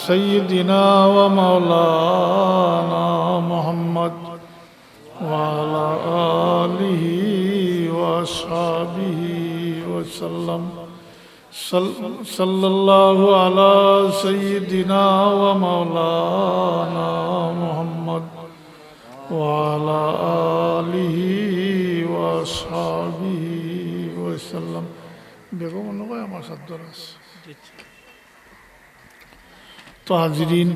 سيدنا ومولانا محمد وعلى آله وأصحابه وسلم صلى الله على سيدنا ومولانا محمد وعلى آله وأصحابه وسلم বেগম নয় আমার সাদ্দার আছে তো হাজিরিন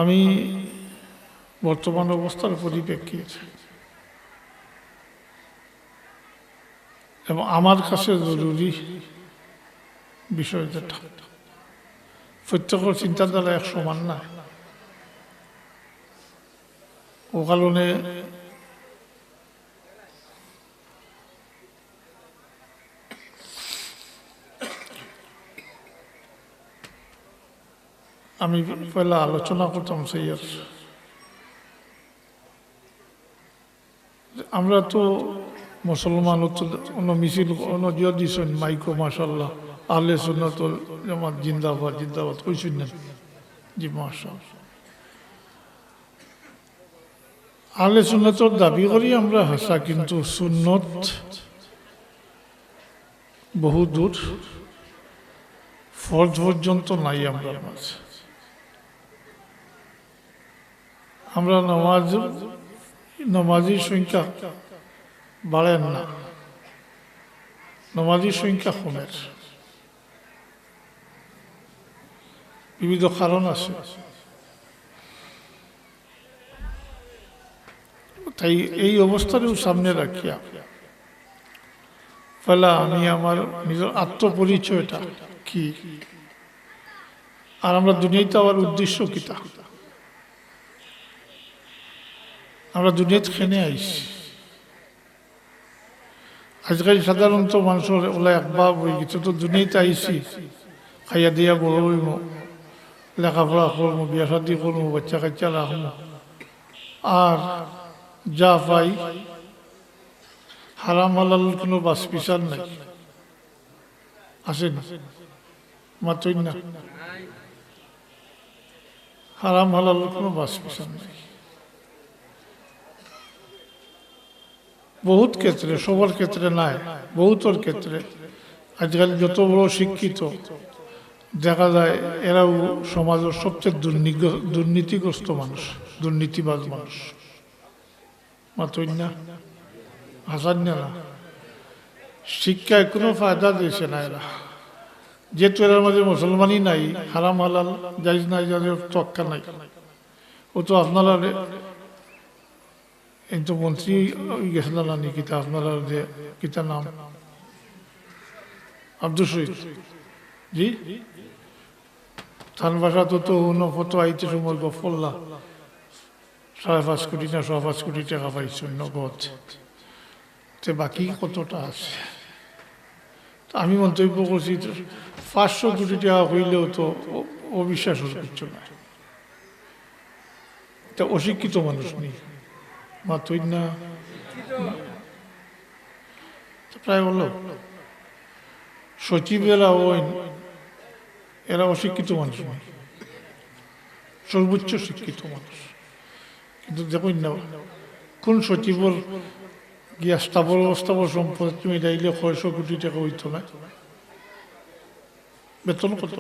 আমি বর্তমান অবস্থার পরিপ্রেক্ষিতে এবং আমার কাছে জরুরি বিষয় যেটা প্রত্যেকের চিন্তাধারা এক সমান না ও কারণে আমি পয়লা আলোচনা করতাম সেই আমরা তো মুসলমান মিছিল জিয়া দিছেন মাইকো মাশাল্লাহ আহলে সুন্নাত ওয়াল জামাত জিন্দাবাদ জিন্দাবাদ কইছেন না জি মাশাআল্লাহ আহলে সুন্নাতর দাবি করি আমরা হাসা কিন্তু সুন্নত বহু দূর ফরজ পর্যন্ত নাই আমরা মাঝে আমরা নামাজির সংখ্যা বাড়েন না নামাজির সংখ্যা কমের বিবিধ কারণ আছে তাই এই অবস্থাটাও সামনে রাখিয়া ফলে আমি আমার নিজের আত্মপরিচয়টা কি আর আমরা দুনিয়াতে আমার উদ্দেশ্য কিতা আমরা দুনিয়াতে খেনে আইছি আজকাল সাধারণত মানুষের ওলা একবার বই গেছে তো দুনিয়াতে আইছি খাইয়া দিয়া বড় হইব লেখাপড়া করবো বিয়া শাদি করবো বাচ্চা কাচ্চা রাখবো আর যা পাই হারাম হালাল কোনো বাস বিচার নাই আসে না মাতই না হারাম হালাল কোনো বাস বিচার নাই বহুত ক্ষেত্রে সবার ক্ষেত্রে নাই বহুতর ক্ষেত্রে আজকাল যত বড় শিক্ষিত দেখা যায় এরাও সমাজের সবচেয়ে দুর্নীতিগ্রস্ত মানুষ দুর্নীতিবাজ মানুষ মাতই না হাসান না শিক্ষায় কোনো ফায়দা দিয়েছে না এরা যেহেতু এর মাঝে মুসলমানই নাই হারাম হালাল জাইজ নাই যাদের তক্কা নাই ও তো আপনারা এই তো মন্ত্রী গেছিল না নি কিতা আপনারা যে কিতা নাম আব্দুল শহীদ জি থান ভাষা তো ফটো আইতে সময় গফল্লা 5.5 কোটি না 5.5 কোটি টাকা পাইছেন নগদ তো বাকি কতটা আছে আমি মন্তব্য করছি 500 কোটি টাকা হইলেও তো অবিশ্বাস কিছু না তা অশিক্ষিত মানুষ নেই মাতই না প্রায় হলো সচিবেরা ওই এরা অশিক্ষিত মানুষ নেই সর্বোচ্চ শিক্ষিত মানুষ কিন্তু দেখুন না কোন সচিবর গিয়া স্থাবর অস্থাবর সম্পদ তুমি যাইলে 600 কোটি টাকা হইতো না বেতন কত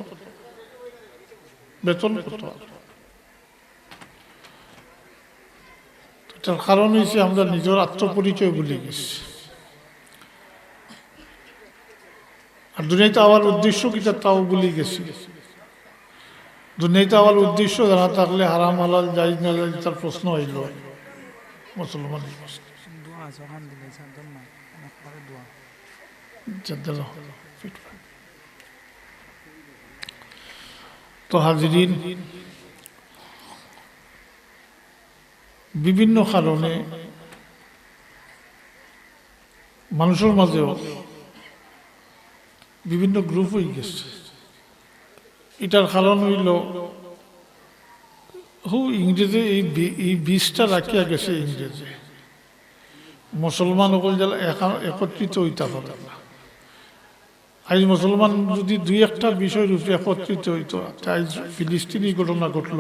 তার কারণ হয়েছে আমরা নিজের আত্মপরিচয় ভুলে গেছি আর দুনিয়াতে আমার উদ্দেশ্য কিটা তাও ভুলে গেছি দুনিয়াতে আমার উদ্দেশ্য জানা থাকলে হারাম হালাল জায়েজ না জায়েজ তার প্রশ্ন হইল মুসলমান তো হাজিরিন বিভিন্ন কারণে মানুষের মাঝেও বিভিন্ন গ্রুপ হয়ে গেছে এটার কারণ হইল ইংরেজি এই বীজটা রাখিয়া গেছে ইংরেজি মুসলমান সকল জেলা একত্রিত হইতে পারে না। আজ মুসলমান যদি দুই একটা বিষয়ের উপরে একত্রিত হইত, আজ ফিলিস্তিনি ঘটনা ঘটল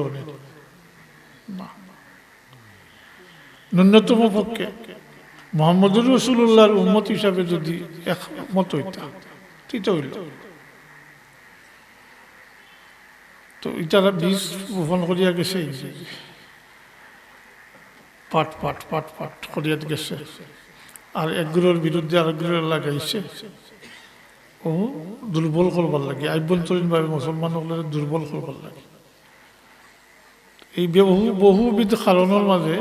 না। ন্যূনতম পক্ষে মোহাম্মদুর রাসূলুল্লাহর উম্মত হিসাবে যদি একমত হইতা ঠিক হইল। তো ইটারা বীজ বপন করিয়া গেছে, পাট পাট পাট পাট করিয়া গেছে, আর একগুলোর বিরুদ্ধে আরেকগুলোর লাগাইছে ও দুর্বল করবার লাগে, আভ্যন্তরীণভাবে মুসলমান দুর্বল করবার লাগে। এই বহুবিধ কারণের মাঝে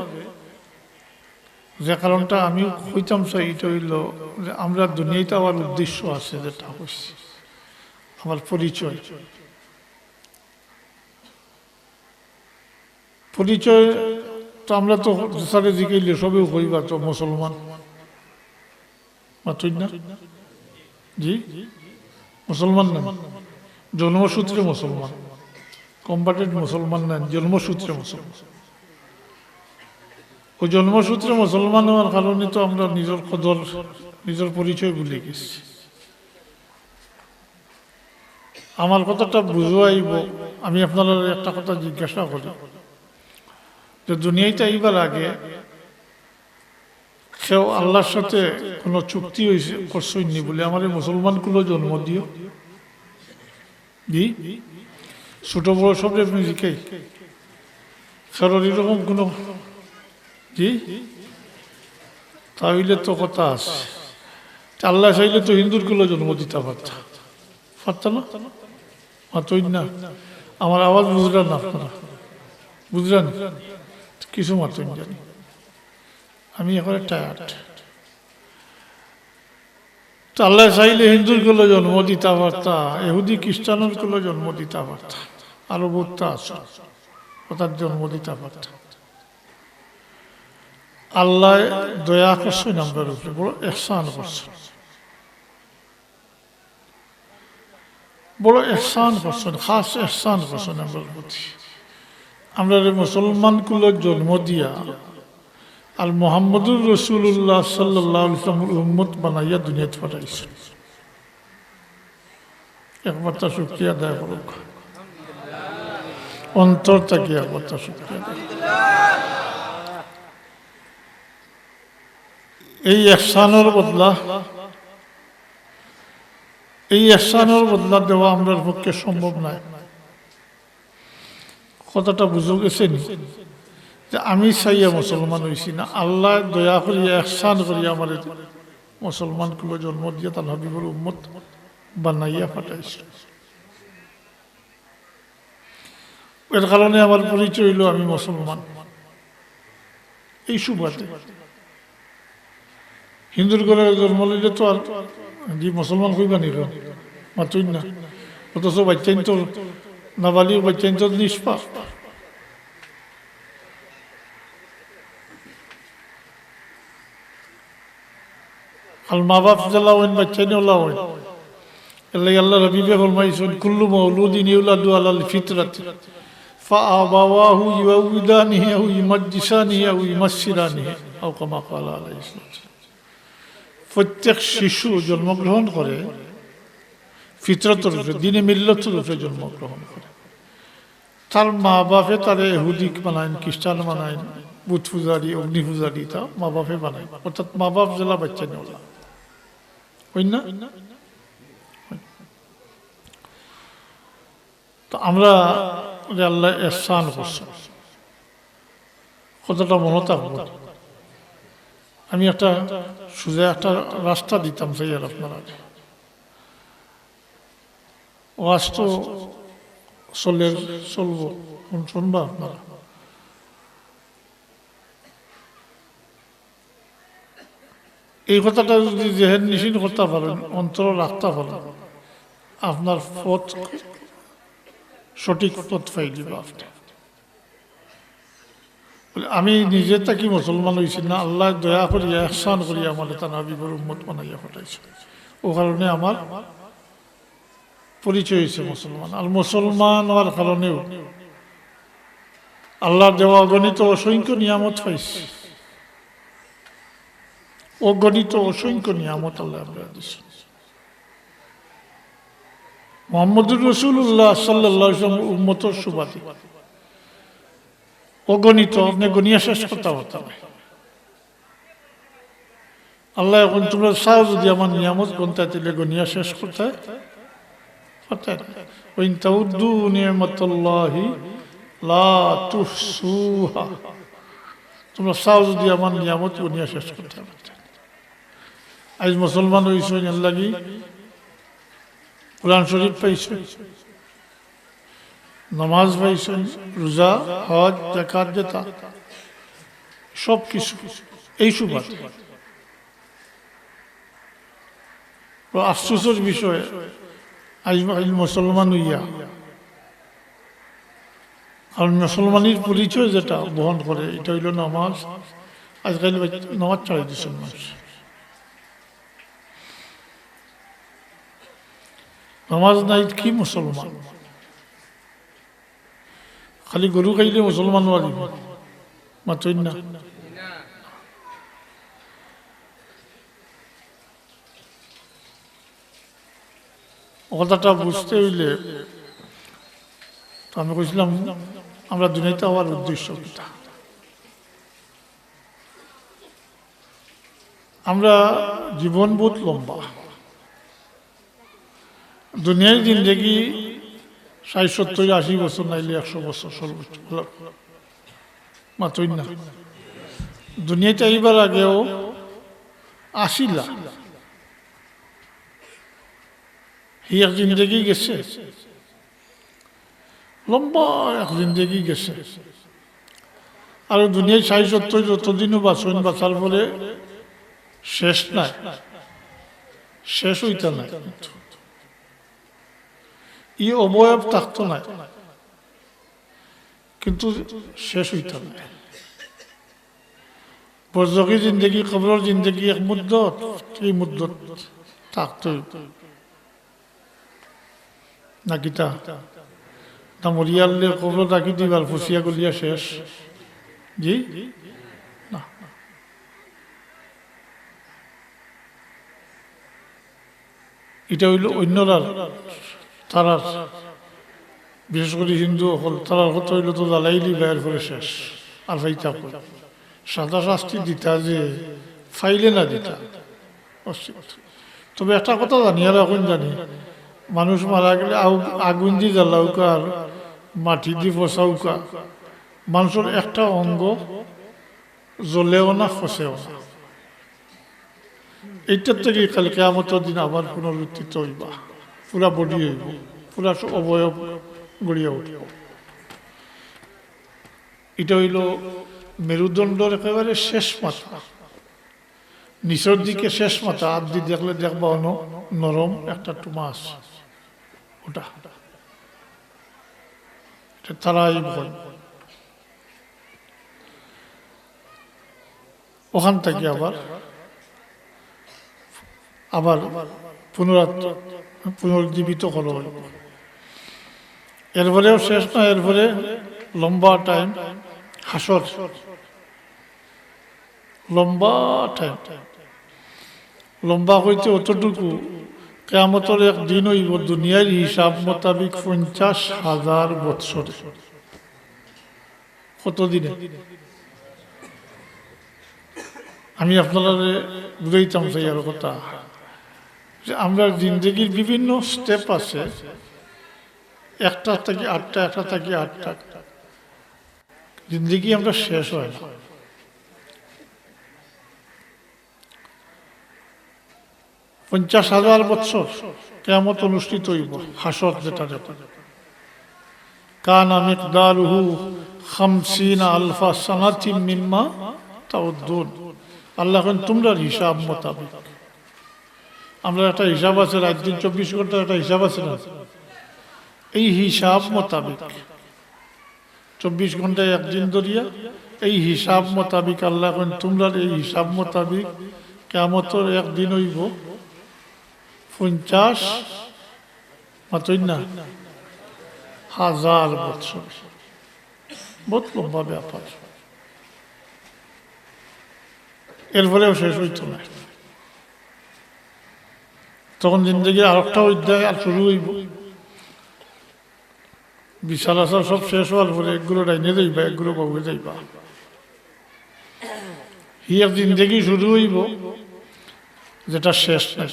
যে কারণটা আমি কইতাম চাই এটা হইল যে আমরা দুনিয়াতে আমার উদ্দেশ্য আছে, যেটা হচ্ছে আমার পরিচয়। পরিচয় তো আমরা তো সারে জিগাইলে সবেও কইবা তো মুসলমান মাত্রই না, জি মুসলমান না, জন্মসূত্রে মুসলমান, কম্বাটেড মুসলমান না, জন্মসূত্রে মুসলমান। ওই জন্মসূত্রে মুসলমান হওয়ার কারণে তো আমরা নিজের কদর, নিজের পরিচয় ভুলে গেছি। আমার কথাটা বুঝাইব, আমি আপনারা একটা কথা জিজ্ঞাসা করি যে দুনিয়াতে আইবার আগে কেউ আল্লাহর সাথে কোনো চুক্তি হয়েছে করছইনি বলে আমার মুসলমানগুলো জন্ম দিও, জি ছোট বড় সব আপনি জিকাই কারোর এরকম কোনো, জি তাহলে তো কথা আছে। আল্লাহ চাইলে তো হিন্দুরগুলো জন্ম দিতে পারত না, মাতই না। আমার আওয়াজ বুঝলেন না আপনারা? বুঝলেন? কিছু মাতই জানি আমি এখন টায়ার্ড। তো আল্লাহ চাইলে হিন্দুরগুলো জন্ম দিতে পারত, ইহুদি খ্রিস্টানগুলো জন্ম দিতে পারত, আরো বহুত আছে ওটার জন্ম দিতে পারত। আল্লাহ দয়া করছেন আমাদের উপরে, বড় ইহসান করছেন, বড় ইহসান করছেন, খাস ইহসান করছেন আমাদের প্রতি। আমরা মুসলমানগুলো জন্ম দিয়া আর মুহাম্মদুর রাসূলুল্লাহ সাল্লাল্লাহু আলাইহি ওয়াসাল্লামের উম্মত বানাইয়া দুনিয়াতে পাঠাইছেন। একবার তা শুকরিয়া আদায় করুক, অন্তর থেকে একবার তা শুকরিয়া আদায়। এই ইহসানের বদলা, এই ইহসানের বদলা দেওয়া আমরার পক্ষে সম্ভব নয়। কথাটা বুঝে গেছেন যে আমি চাইয়া মুসলমান হয়েছি না, আল্লাহ দয়া করিয়া ইহসান করিয়া আমার মুসলমানগুলো জন্ম দিয়ে তার হাবিবুর উম্মত বানাইয়া পাঠাইছে। এর কারণে আমার পরিচয় হইল আমি মুসলমান। এই সুবাদে হিন্দুর ঘরে জন্ম লইলে তো আর যে মুসলমান হইবা নিল মাত্রই না, অথচ বাচ্চাইন তো নাবালির বাচ্চাইন তো নিষ্পাপ। আর মা বাপ জ্বালা হইন বাচ্চাইন ওলা হইন, এর আল্লাহ রবিবে ফরমাইছেন কুল্লু মাউলুদিন ইউলাদু আলাল ফিতরাতি ফাআবাওয়াহু ইউআউদানিহি আও ইউমাজ্জিসানিহি আও ইউমাসসিরানিহি আও কামা ক্বালা আলাইহিস সালাম। প্রত্যেক শিশু জন্মগ্রহণ করে ফিতরতের উপরে, দিনে মিল্লতের উপরে জন্মগ্রহণ করে। তার মা বাপে তারে ইহুদি বানাইন, খ্রিস্টান বানাইন, বুত পূজারি, অগ্নি পূজারি, তা মা বাপে বানাই, অর্থাৎ মা বাপ জেলা বাচ্চা নেওয়া হই না। তো আমরা আল্লাহ ইহসান করছেন, কথাটা মনে থাকবো। আমি একটা সোজা একটা রাস্তা দিতাম চাই আর আপনারা ওয়াজ তো চলবো, শুনবা আপনারা। এই কথাটা যদি জেহেন নিশিন করতে পারেন, অন্তর রাখতে পারেন, আপনার পথ সঠিক পথ পাই দিব আপনি। আমি নিজে থাকি মুসলমান হয়েছি না, আল্লাহ দয়া করিয়া ইহসান করিয়া আমার তার হাবিবের উম্মত বানাইয়া পাঠাইছে। ও কারণে আমার পরিচয় হয়েছে মুসলমান। আর মুসলমান হওয়ার কারণেও আল্লাহর দেওয়া অগণিত অসংখ্য নিয়ামত পাইছে। অগণিত অসংখ্য নিয়ামত আল্লাহ আপনারা দিচ্ছেন। মুহাম্মদুর রাসূলুল্লাহ সাল্লাল্লাহু আলাইহি ওয়াসাল্লাম উম্মতের সুবাদে অগণিত, আপনি গনিয়া শেষ করতে পারতেন না। আল্লাহ এখন তোমরা চাও যদি আমার নিয়ামত গণতে দিলে গনিয়া শেষ করতে পারতেন। ওয়াইন তাউদ্দু নি'মাতাল্লাহি লা তুহসুহা, তোমরা চাও যদি আমার নিয়ামত গনিয়া শেষ করতে পারতেন। আজ মুসলমান হইছেন এর লাগি কোরআন শরীফ পাইছেন, নামাজ পাইছেন, রোজা, হজ, যাকাত দেতা, সব কিছু এই সুবাদ। আফসোসের বিষয় আজ মুসলমান হইয়া, আর মুসলমানের পরিচয় যেটা বহন করে এটা হইল নামাজ। আজকাল নামাজ ছাড়াই দিচ্ছেন মানুষ। নামাজ নাই কি মুসলমান? খালি গরু খাইলে মুসলমান মারিব মাত্রই না। কথাটা বুঝতে হইলে আমি কইছিলাম আমরা দুনিয়াতে হওয়ার উদ্দেশ্য কিটা। আমরা জীবন বহুত লম্বা, দুনিয়ার জিন্দগি ৬০, ৭০, ৮০ বছর নাইলে ১০০ বছর সর্বোচ্চ মাত্রই না। দুনিয়াতে এইবার আগেও আসিলা, এই এক জিন্দগি গেছে, লম্বা এক জিন্দগি গেছে। আর দুনিয়ায় ৬০, ৭০ যতদিনও বাঁচবেন, বাঁচার পরে শেষ নাই, শেষ হইতে নাই, ই অবয়ব থাকতো না কিন্তু শেষ হইতে নাই। বরজখী জিন্দগি, কবরের জিন্দগি এক মুদ্দত, এই মুদ্দত থাকতো নাকিটা না মরিয়ালে কবর রাখি দিবার ফুসিয়া গলিয়া শেষ? জি না, এটা হইল অন্যরা, তারা বিশেষ করে হিন্দু হল, তারা কথা হইল তো জ্বালাইলি বাইর করে শেষ আর ফাইতা করে সাদা শাস্তি দিতা যে ফাইলে না দিতা। তবে একটা কথা জানি, আর এখন জানি, মানুষ মারা গেলে আগুন দিয়ে জ্বালাউকা আর মাটি দিয়ে ফসাউকা, মানুষের একটা অঙ্গ জ্বলেও না, ফসেও না। এইটার থেকে কাল কিয়ামতের দিন আবার পুনরুত্থিত হইবা, পুরা বডি হইব, পুরা অবয়ব গড়িয়া উঠব। এটা হইল মেরুদণ্ডের একেবারে শেষ মাথা, নিচের দিকে শেষ মাথা। আর দিয়ে দেখলে দেখবা নরম একটা টুমাস, ওটা তারাই ভয়। ওখান থেকে আবার পুনর্জীবিত করা হইব। এরপরেও শেষ না, এরপরে লম্বা টাইম হাসর, লম্বা টাইম, লম্বা হইতে অতটুকু কিয়ামতের এক দিন হইব দুনিয়ার হিসাব মোতাবিক ৫০,০০০ বৎসরে। কত দিনে? আমি আপনারা বুঝাইতাম চাই আর কথা, যে আমরা জিন্দগির বিভিন্ন স্টেপ আছে, একটা থেকে আটটা, একটা থেকে আটটা, জিন্দগি আমরা শেষ হয় না। ৫০,০০০ বৎসর কিয়ামত অনুষ্ঠিত হইব, হাসর যেটা কানা মিকদারুহু ৫০,০০০ সানাতিন মিম্মা তাউদ্দুন। আল্লাহ তোমরা হিসাব মোতাবেক, আমরা একটা হিসাব আছে, রাত দিন ২৪ ঘন্টার একটা হিসাব আছে না, এই হিসাব মোতাবেক ২৪ ঘন্টায় একদিন ধরিয়া এই হিসাব মোতাবিক আল্লাহ তোমরা এই হিসাব মোতাবিক কিয়ামতের একদিন হইব ৫০ মাত্রই না ১০০০ বৎসর। বহুত লম্বা ব্যাপার। এরপরেও শেষ হইত না। তখন জিন্দগির আর একটা অধ্যায় আর শুরু হইব। বিশাল আসার সব শেষ হওয়ার পরে একগুলো ডাইনে যাইবা, একগুলো বাবুয়ে যাইবা। হিয়ার জিন্দগি শুরু হইব যেটা শেষ নাই।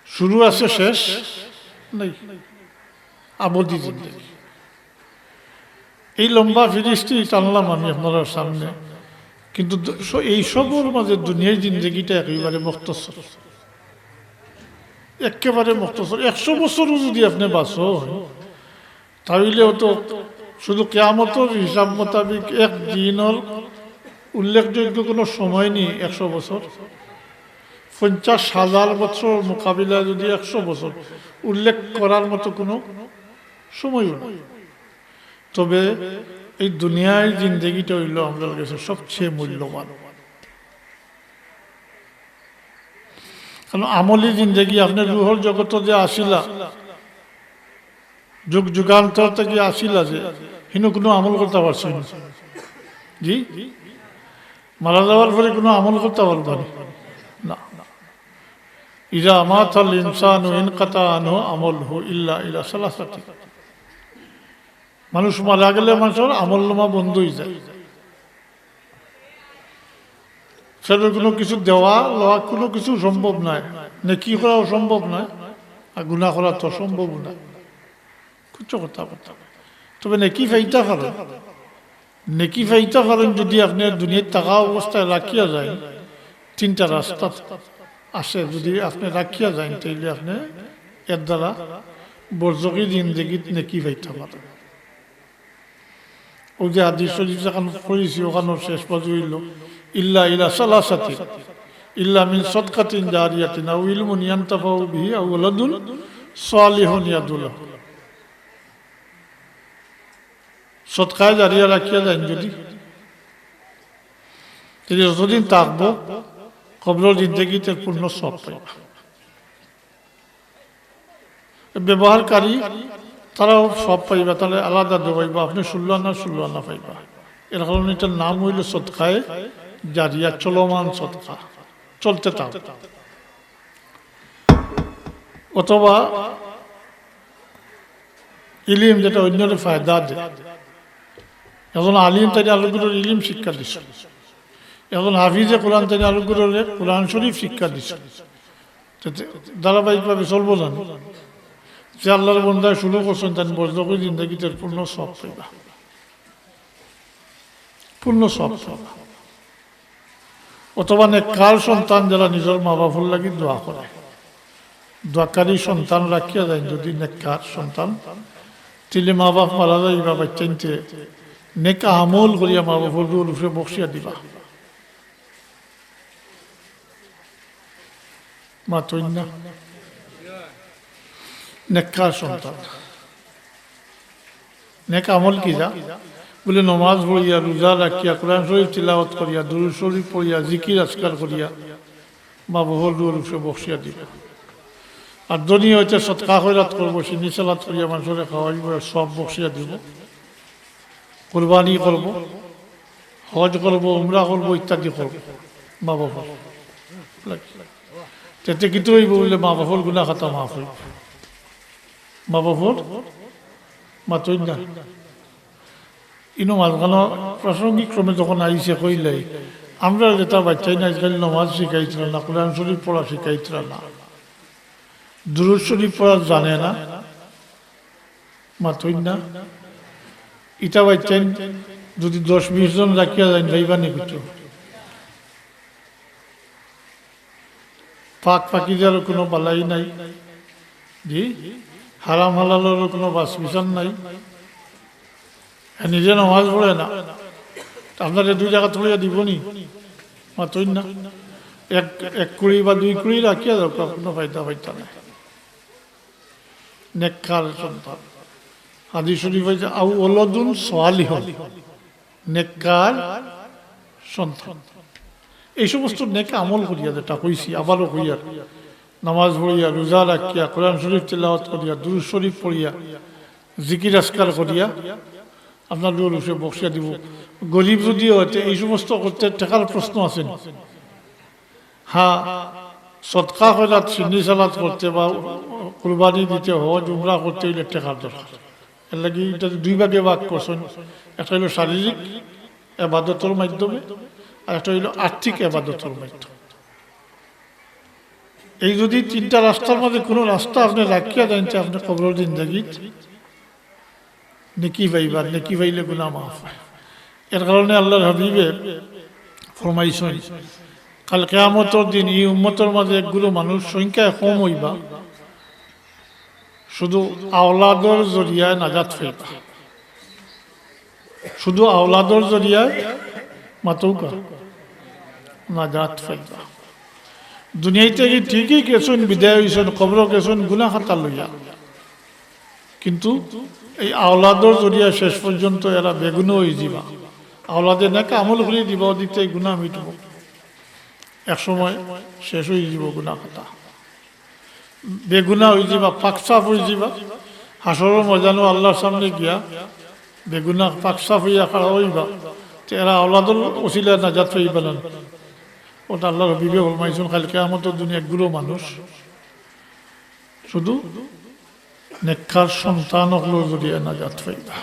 শুরু আছে, শেষ নাই, আবদি জিন্দগি। এই লম্বা ফিরিস্তি টানলাম আমি আপনার সামনে, কিন্তু এই সবর মাঝে দুনিয়ার জিন্দগিটা একেবারে মুখতসর, একেবারে মুখতসর। 100 বছরও যদি আপনি বাঁচো তাহলেও তো শুধু কিয়ামতের হিসাব মোতাবিক এক দিনের উল্লেখযোগ্য কোনো সময় নেই। 100 বছর 50,000 বছর মোকাবিলায় যদি 100 বছর উল্লেখ করার মতো কোনো সময়ও নেই। তবে এই দুনিয়ার জিন্দগিটা হইল আমাদের কাছে সবচেয়ে মূল্যবান। কারণ আমলি জিন্দগি আপনার রুহর জগত যে আসিলা, যুগ যুগান্তর থেকে আসিলা, যে হিনু কোনো আমল করতে পারছে না। জি, মারা যাওয়ার পরে কোনো আমল করতে পারবে না। ইজা মাতাল ইনসানু ইনকাতা আনহু আমলহু ইল্লা ইলা সালাসাতি। মানুষ মারা গেলে মানুষের আমল নামা বন্ধ হয়ে যায়। সেটা কোনো কিছু দেওয়া লওয়া কোনো কিছু সম্ভব নয়, নেকি করাও সম্ভব নয়, আর গুনাহ করা তো সম্ভব না। কিছু কথা বলতে, তবে নেকি ফাইতা পারেন, নেকি ফাইতা পারেন যদি আপনি দুনিয়ার টাকা অবস্থায় রাখিয়া যায়। 3টা রাস্তা আসে, যদি আপনি রাখিয়া যায় তাইলে আপনি এর দ্বারা বর্জকি জিন্দগিত নেকি ফাইতা পারেন। ওই যে হাদিস শরীফ যখন পড়েছি ওখানে শেষ পর্যন্ত হইল ইল্লা ইলা সালাসাতি ইল্লা মিন সাদকাতিন জারিয়াতিন আও ইলমুন ইয়ানতাফাউ বিহি আও ওয়ালাদুন সালিহুন ইয়াদুল্লাহ। সদকায়ে জারিয়া রাখিয়া যায় যদি, তিনি যতদিন থাকবো কবরের জিন্দগিতে পূর্ণ সব পাইবা। ব্যবহারকারী তারাও সব পাইবা, তাহলে আলাদা দেবাইবা, আপনি 16 আনা পাইবা। এর কারণে এটার নাম হইল সদকায়ে জারিয়া, চলমান সদকা, চলতে থাক। অথবা ইলিম, যেটা অন্যের ফায়দা দেয়। এখন আলিম তাই আলোগুলোর ইলিম শিক্ষা দিচ্ছে, এখন হাফিজে কোরআন তাই আলোগুলোর কোরআন শরীফ শিক্ষা দিচ্ছে। ধারাবাহিকভাবে চলবো না, যে আল্লাহর বন্দায় শুরু করছেন তার বর্জকি জিন্দগিতে পূর্ণ সব পাইবা, পূর্ণ সব পাইবা। অথবা নেককার সন্তান যারা নিজের মা বাবার লাগি দোয়া করে, দোয়াকারী সন্তান রাখিয়া যায় যদি নেককার সন্তান, তাহলে মা বাপ মারা যায় বা বাচ্চাইতে নেক আমল করিয়া মা বাবার রুল উঠে বসিয়া দিবা। মা তৈন না নেককার সন্তান, নেক আমল কি যা বলে নমাজ পড়িয়া, রোজা রাখিয়া, কোরআন শরীফ তিলাওয়াত করিয়া, দুরূদ শরীফ পড়িয়া, জিকির আজকার করিয়া মা বাবার রুল উঠে বসিয়া দিবা। আর ধনী হইতে সৎকা খয়রাত করবো, সিনি সালাত করিয়া মানুষের খাওয়াইব, সব বসিয়া দিব। কোরবানি করব, হজ করব, উমরা করব, ইত্যাদি করব মা বাবার। তেতে কিন্তু হইব বলে মা বাবার গুনাহ খাতা মাফ হইব। মা বাবার মাতই না ইনো মাঝখানো প্রাসঙ্গিক ক্রমে যখন আইসে কইলাই, আমরা যেটা বাচ্চাই না আজকাল নমাজ শিখাইছিল না, কোরআন শরীফ পড়া শিখাইছিল না, দুরূদ শরীফ পড়া জানে না, মাতই না। ইটা বাচ্চাই যদি 10-20 জন রাখিয়া যায় যাইবা নি কিছু, পাক পাকিজার কোনো বালাই নাই, জি হারাম হালালের কোনো বাস বিচার নাই। নিজে নামাজ পড়ে না, আপনারা 2 জায়গা থইয়া দিবনি, মাতই না। 1 কুড়ি বা 2 কুড়ি রাখিয়া যাও, কোনো ফায়দা ফাইতা নাই। নেককার সন্তান, হাদিস শরীফ হয়েছে আউ ওয়ালাদুন সালিহুন, নেককার সন্তান। এই সমস্ত নেক আমল করিয়া, যেটা কইছি আবারও কইয়া, নামাজ পড়িয়া, রোজা রাখিয়া, কোরআন শরীফ তিলাওয়াত করিয়া, দুরূদ শরীফ পড়িয়া, জিকির আজকার করিয়া আপনার উঠে বক্সিয়া দিব, গরিব যদি হতে এই সমস্ত করতে টাকার প্রশ্ন আছে। হ্যাঁ, সৎকা খয়রাত সিন্নি সালাত করতে বা কুরবানি দিতে হজ উমরা করতে হইলে টাকার দরকার। এর লাগি এটা দুই ভাগে ভাগ করছেন, একটা হইল শারীরিক এবাদতের মাধ্যমে আর একটা হইল আর্থিক এবাদতের মাধ্যমে। এই যদি তিনটা রাস্তার মধ্যে কোনো রাস্তা আপনি রাখিয়া জানতে আপনি কবরের জিন্দাগি নেকি পাইবার, নেকি পাইলে গুনাহ মাফ হয়। এর কারণে আল্লাহর হাবিবে ফরমাইছেন কাল কিয়ামতের দিন এই উম্মতের মাঝে একগুলো মানুষ সংখ্যায় কম হইবা, শুধু আওলাদর জরিয়ায় নাজাত পাইবা, শুধু আওলাদর জরিয়ায় মাতৌকা নাজাত পাইবা। দুনিয়াতে কি ঠিকই গেছেন, বিদায় হয়েছেন, কবর গেছেন গুনাহ খাতা লইয়া, কিন্তু এই আওলাদর জরিয়া শেষ পর্যন্ত এরা বেগুনো হয়ে যাবা। আওলাদে নাকি আমল করে দিব দিতে গুনাহ মিটব, একসময় শেষ হয়ে যাব গুনাহ খাতা, বেগুনা হয়ে যাবা, পাকসাফ হয়ে যাবা। হাসরের ময়দানে আল্লাহর সামনে গিয়া বেগুনা পাকসাফ হইয়া খাড়া হইবা, এরা আওলাদর ওসিলা নাজাত পাইবা না। ওটা আল্লাহর হাবিবে ফরমাইছেন কাল কিয়ামতের দিনে একগুলো মানুষ শুধু নেককার সন্তান হলো জরিয়া নাজাত পাইবা।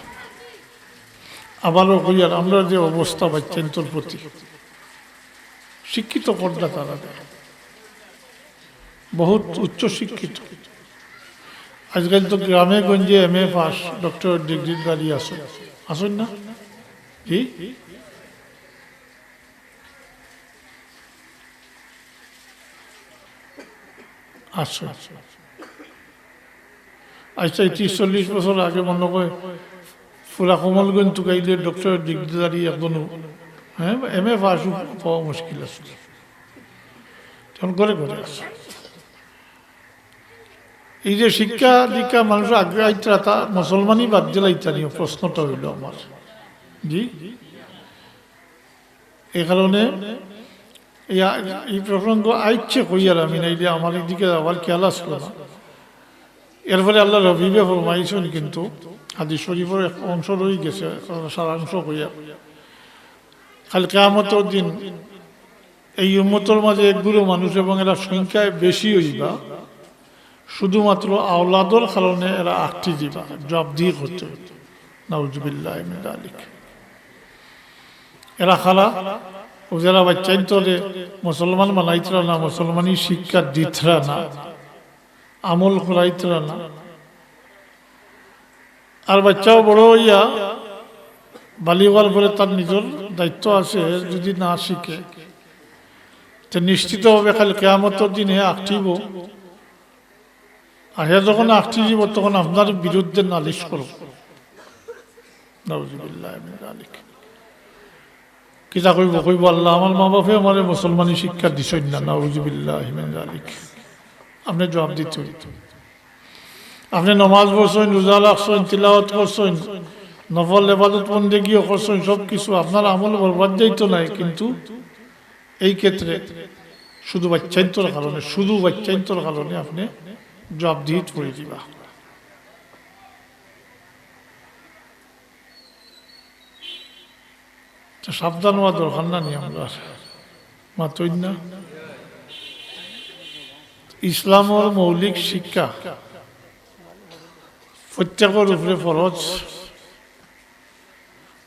আবারও কইয়ার আমরা যে অবস্থা বাচ্চান্তর প্রতি শিক্ষিত করদা তারা বহুত উচ্চ শিক্ষিত, আজকাল তো গ্রামে গঞ্জে MA পাস ডক্টর ডিগ্রির গাড়ি আসুন না কি আচ্ছা। আচ্ছা 30-40 বছর আগে মনে করে পুরা কমলগঞ্জ টুকাইলে ডক্টর ডিগ্রিধারী একজন, হ্যাঁ MA পাস পাওয়া মুশকিল আছে, তখন ঘরে ঘরে আছে। এই যে শিক্ষা দীক্ষা মানুষ আগে আইতা তা মুসলমানই বাদ দিলাইতা নিয়ে প্রশ্নটা হইল আমার। জি, এই কারণে এই প্রসঙ্গ আইচ্ছে কইয়ার আমি নাইলে আমার দিকে আবার খেয়াল আসলো না। এরপরে আল্লাহ হাবিবে ফরমাইছেন, কিন্তু হাদিস শরীফের এক অংশ রয়ে গেছে, সারাংশ কইয়া কাল কিয়ামতের দিন এই উম্মতের মাঝে একগুলো মানুষ এবং এরা সংখ্যায় বেশি হইবা, শুধুমাত্র আওলাদর কারণে এরা আটটি দিবা, জবাবদিহি করতে হইত। নাউজুবিল্লাহ মিন যালিক। এরা খালা ও যারা বাচ্চাইন্তরে মুসলমান বানাইতরা না, মুসলমানি শিক্ষা দিতরা না, আমল করাইতরা না। আর বাচ্চাও বড় হইয়া বালিওয়ার পরে তার নিজের দায়িত্ব আছে, যদি না শিখে তো নিশ্চিতভাবে খালি কিয়ামতের দিনে আঁকটিব। আর হে যখন আঁকটি দিব তখন আপনার বিরুদ্ধে নালিশ করব। নাউজুবিল্লাহ মিন যালিক। কিতা কইব আল্লাহ আমার মা বাপে আমার মুসলমানি শিক্ষা দিছেন না, নাউজুবিল্লাহ মিন যালিক। আপনি জবাব দিতে হইত। আপনি নমাজ পড়ছেন, রোজা রাখছেন, তিলাওয়াত করছেন, নফল ইবাদত বন্দেগীও করছেন, সব কিছু আপনার আমল বরবাদ যাইতো নাই, কিন্তু এই ক্ষেত্রে শুধু বাচ্চাইন্তর কারণে, শুধু বাচ্চাইন্তর কারণে আপনি জবাবদিহি করে দিবা। সাবধান হওয়া দরকার না নি আমরা মাতই না। ইসলামের মৌলিক শিক্ষা প্রত্যেকের উপরে ফরজ।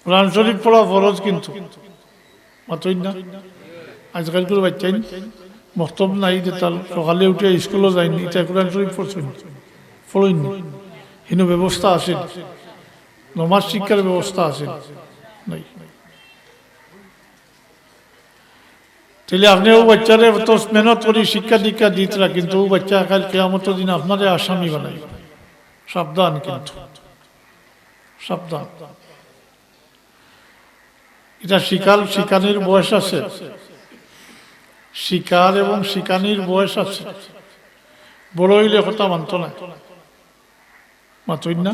কোরআন শরীফ পড়া ফরজ, কিন্তু মাতই না। আজকাল করে বাচ্চাই মক্তব নাই যে তার সকালে উঠে স্কুলও যায়নি, এটা কোরআন শরীফ পড়ছেন পড়ইনি, হিনো ব্যবস্থা আছে, নমাজ শিক্ষার ব্যবস্থা আছে নাই। তাহলে আপনি ও বাচ্চারে তো মেহনত করি শিক্ষা দীক্ষা দিতরা, কিন্তু ও বাচ্চা কাল কিয়ামতের দিন আপনারে আসামি বানাই। সাবধান, কিন্তু সাবধান। এটা শিকানির বয়স আছে, শিকার এবং শিকানির বয়স আছে। বড় হইলে কথা মানত না, মাতই না।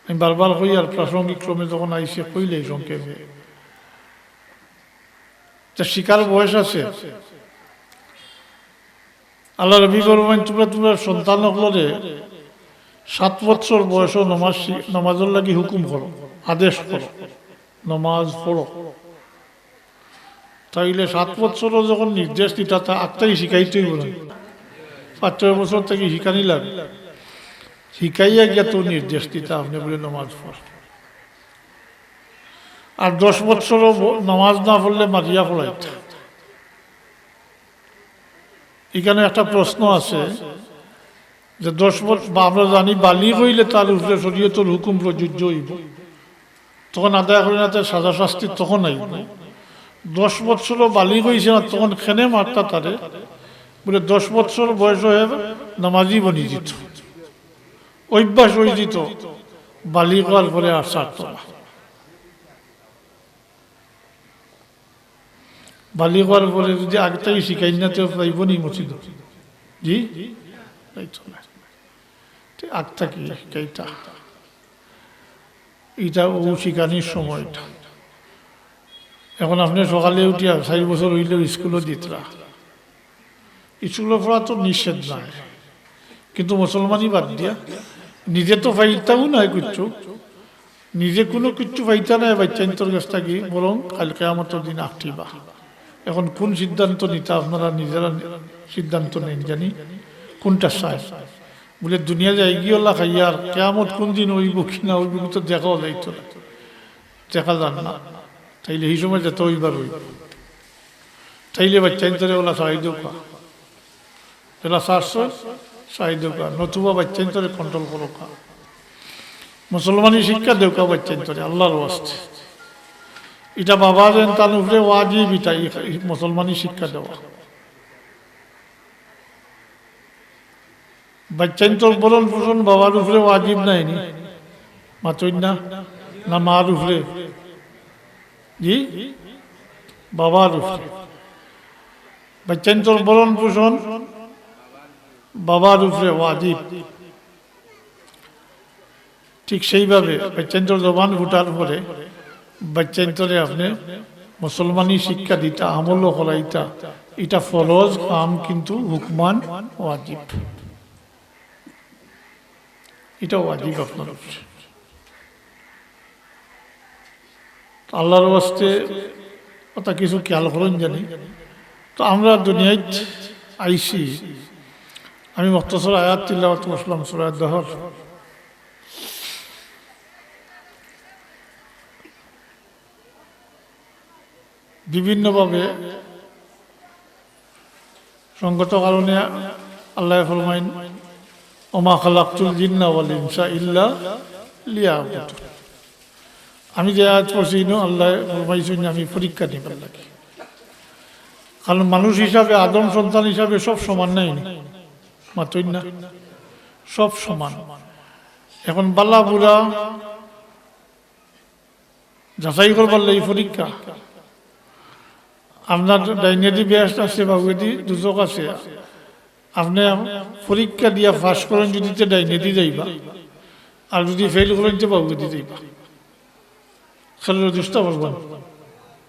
আমি বারবার কই, আর প্রাসঙ্গিক ক্রমে যখন আইসে কইলে সংক্ষেপে, শিকার বয়স আছে। আল্লাহ রবি ফরমান তোমরা সন্তান হলে 7 বছর বয়সও নমাজের লাগি হুকুম করো, আদেশ করো, নমাজ পড়ো। তাইলে 7 বছরও যখন নির্দেশ দিতা তা আত্মাই শিখাইতেই বলেন, 5-6 বছর থেকে শিখানি লাগে, শিখাইয়া গিয়া তো নির্দেশ দিতা আপনি বলে নমাজ পড়। আর 10 বছরও নামাজ না পড়লে মারিয়া পড়াইতা। এখানে একটা প্রশ্ন আছে যে 10 বছর আমরা জানি বালিগ হইলে তার উপরে শরীয়তের হুকুম প্রযোজ্য হইব, তখন আদায় করে না তার সাজা শাস্তি তখন আইব। 10 বছরও বালিগ হয়েছে না তখন খেনে মারতা তারে বলে 10 বছর বয়স হয়ে নামাজি বনি দিত, অভ্যাস হয়ে দিত, বালিগ হওয়ার পরে আর ছাড়ত না। বালিগ হওয়ার পরে যদি আগটাই শিখাই না তো পাইব নি মসজিদ, জি আগটা কি শিখাইটা, এটা ও শিখানির সময়টা। এখন আপনি সকালে উঠিয়া 4 বছর হইলেও স্কুলও দিতরা, স্কুলে পড়া তো নিষেধ নাই, কিন্তু মুসলমানই বাদ দিয়া নিজে তো ফাইতাও নাই কিচ্ছু, নিজে কোনো কিচ্ছু ফাইতা নাই বাচ্চান্তর কাছ থাকি, বরং কালকে আমার দিন আঁকটিবা। এখন কোন সিদ্ধান্ত নিতে আপনারা নিজেরা সিদ্ধান্ত নেন, জানি কোনটা চায় বলে দুনিয়া যায় গিয়েলা খাইয়ার কেয়ামত কোন দিন ওইব কিনা ওইব তো দেখাও যাইতো না, দেখা যান না। তাইলে এই সময় যেত ওইবার ওই তাইলে বাচ্চান্তরে ওলা চাই দোকা, এলা 400 চাই দোকা, নতুবা বাচ্চান্তরে কন্ট্রোল করো কা। মুসলমানি শিক্ষা দেওকা বাচ্চান্তরে আল্লাহর ওয়াস্তে, এটা বাবা যেন তার উপরে ওয়াজিব, এটা মুসলমানি শিক্ষা দেওয়া। বাচ্চান্তর বরণ পোষণ বাবার উপরে ওয়াজিব নাই নি, মাতই না না মার উপরে, জি বাবার উপরে। বাচ্চান্তর বরণ পোষণ বাবার উপরে ওয়াজিব। ঠিক সেইভাবে বাচ্চান্তর জবান ফুটার পরে বাচ্চান্তরে আপনি মুসলমানি শিক্ষা দিতা, আমলও করাইতা, এটা ফরজ কাম কিন্তু হুকমান ওয়াজিব, এটা ওয়াজিব আপনার উপরে। আল্লাহর ওয়াস্তে কথা কিছু খেয়াল করেন জানি। তো আমরা দুনিয়ায় আইসি, আমি মুখতাসর আয়াত তিলাওয়াত করলাম সূরা দহর। বিভিন্নভাবে সঙ্গত কারণে আল্লাহ ফরমাইন ওমা খালাকতুল জিন্না ওয়াল ইনসা ইল্লা লিয়াবুদুন। আমি যে আয়াত পড়ছি আল্লাহ ফরমাইছেন আমি পরীক্ষা নিবার লাগে, কারণ মানুষ হিসাবে আদম সন্তান হিসাবে সব সমান নাই, মাতই না সব সমান। এখন বাল্লা বুড়া যাচাই করবার লাগে পরীক্ষা। আপনার ডাইনেদি বেস্ট আছে, বাবুদি দুচক আছে, আপনি পরীক্ষা দিয়া পাস করেন যদি ডাইনেদি যাইবা, আর যদি ফেল করেন তো বাবুদি যাইবা, খেলার চেষ্টা করবেন,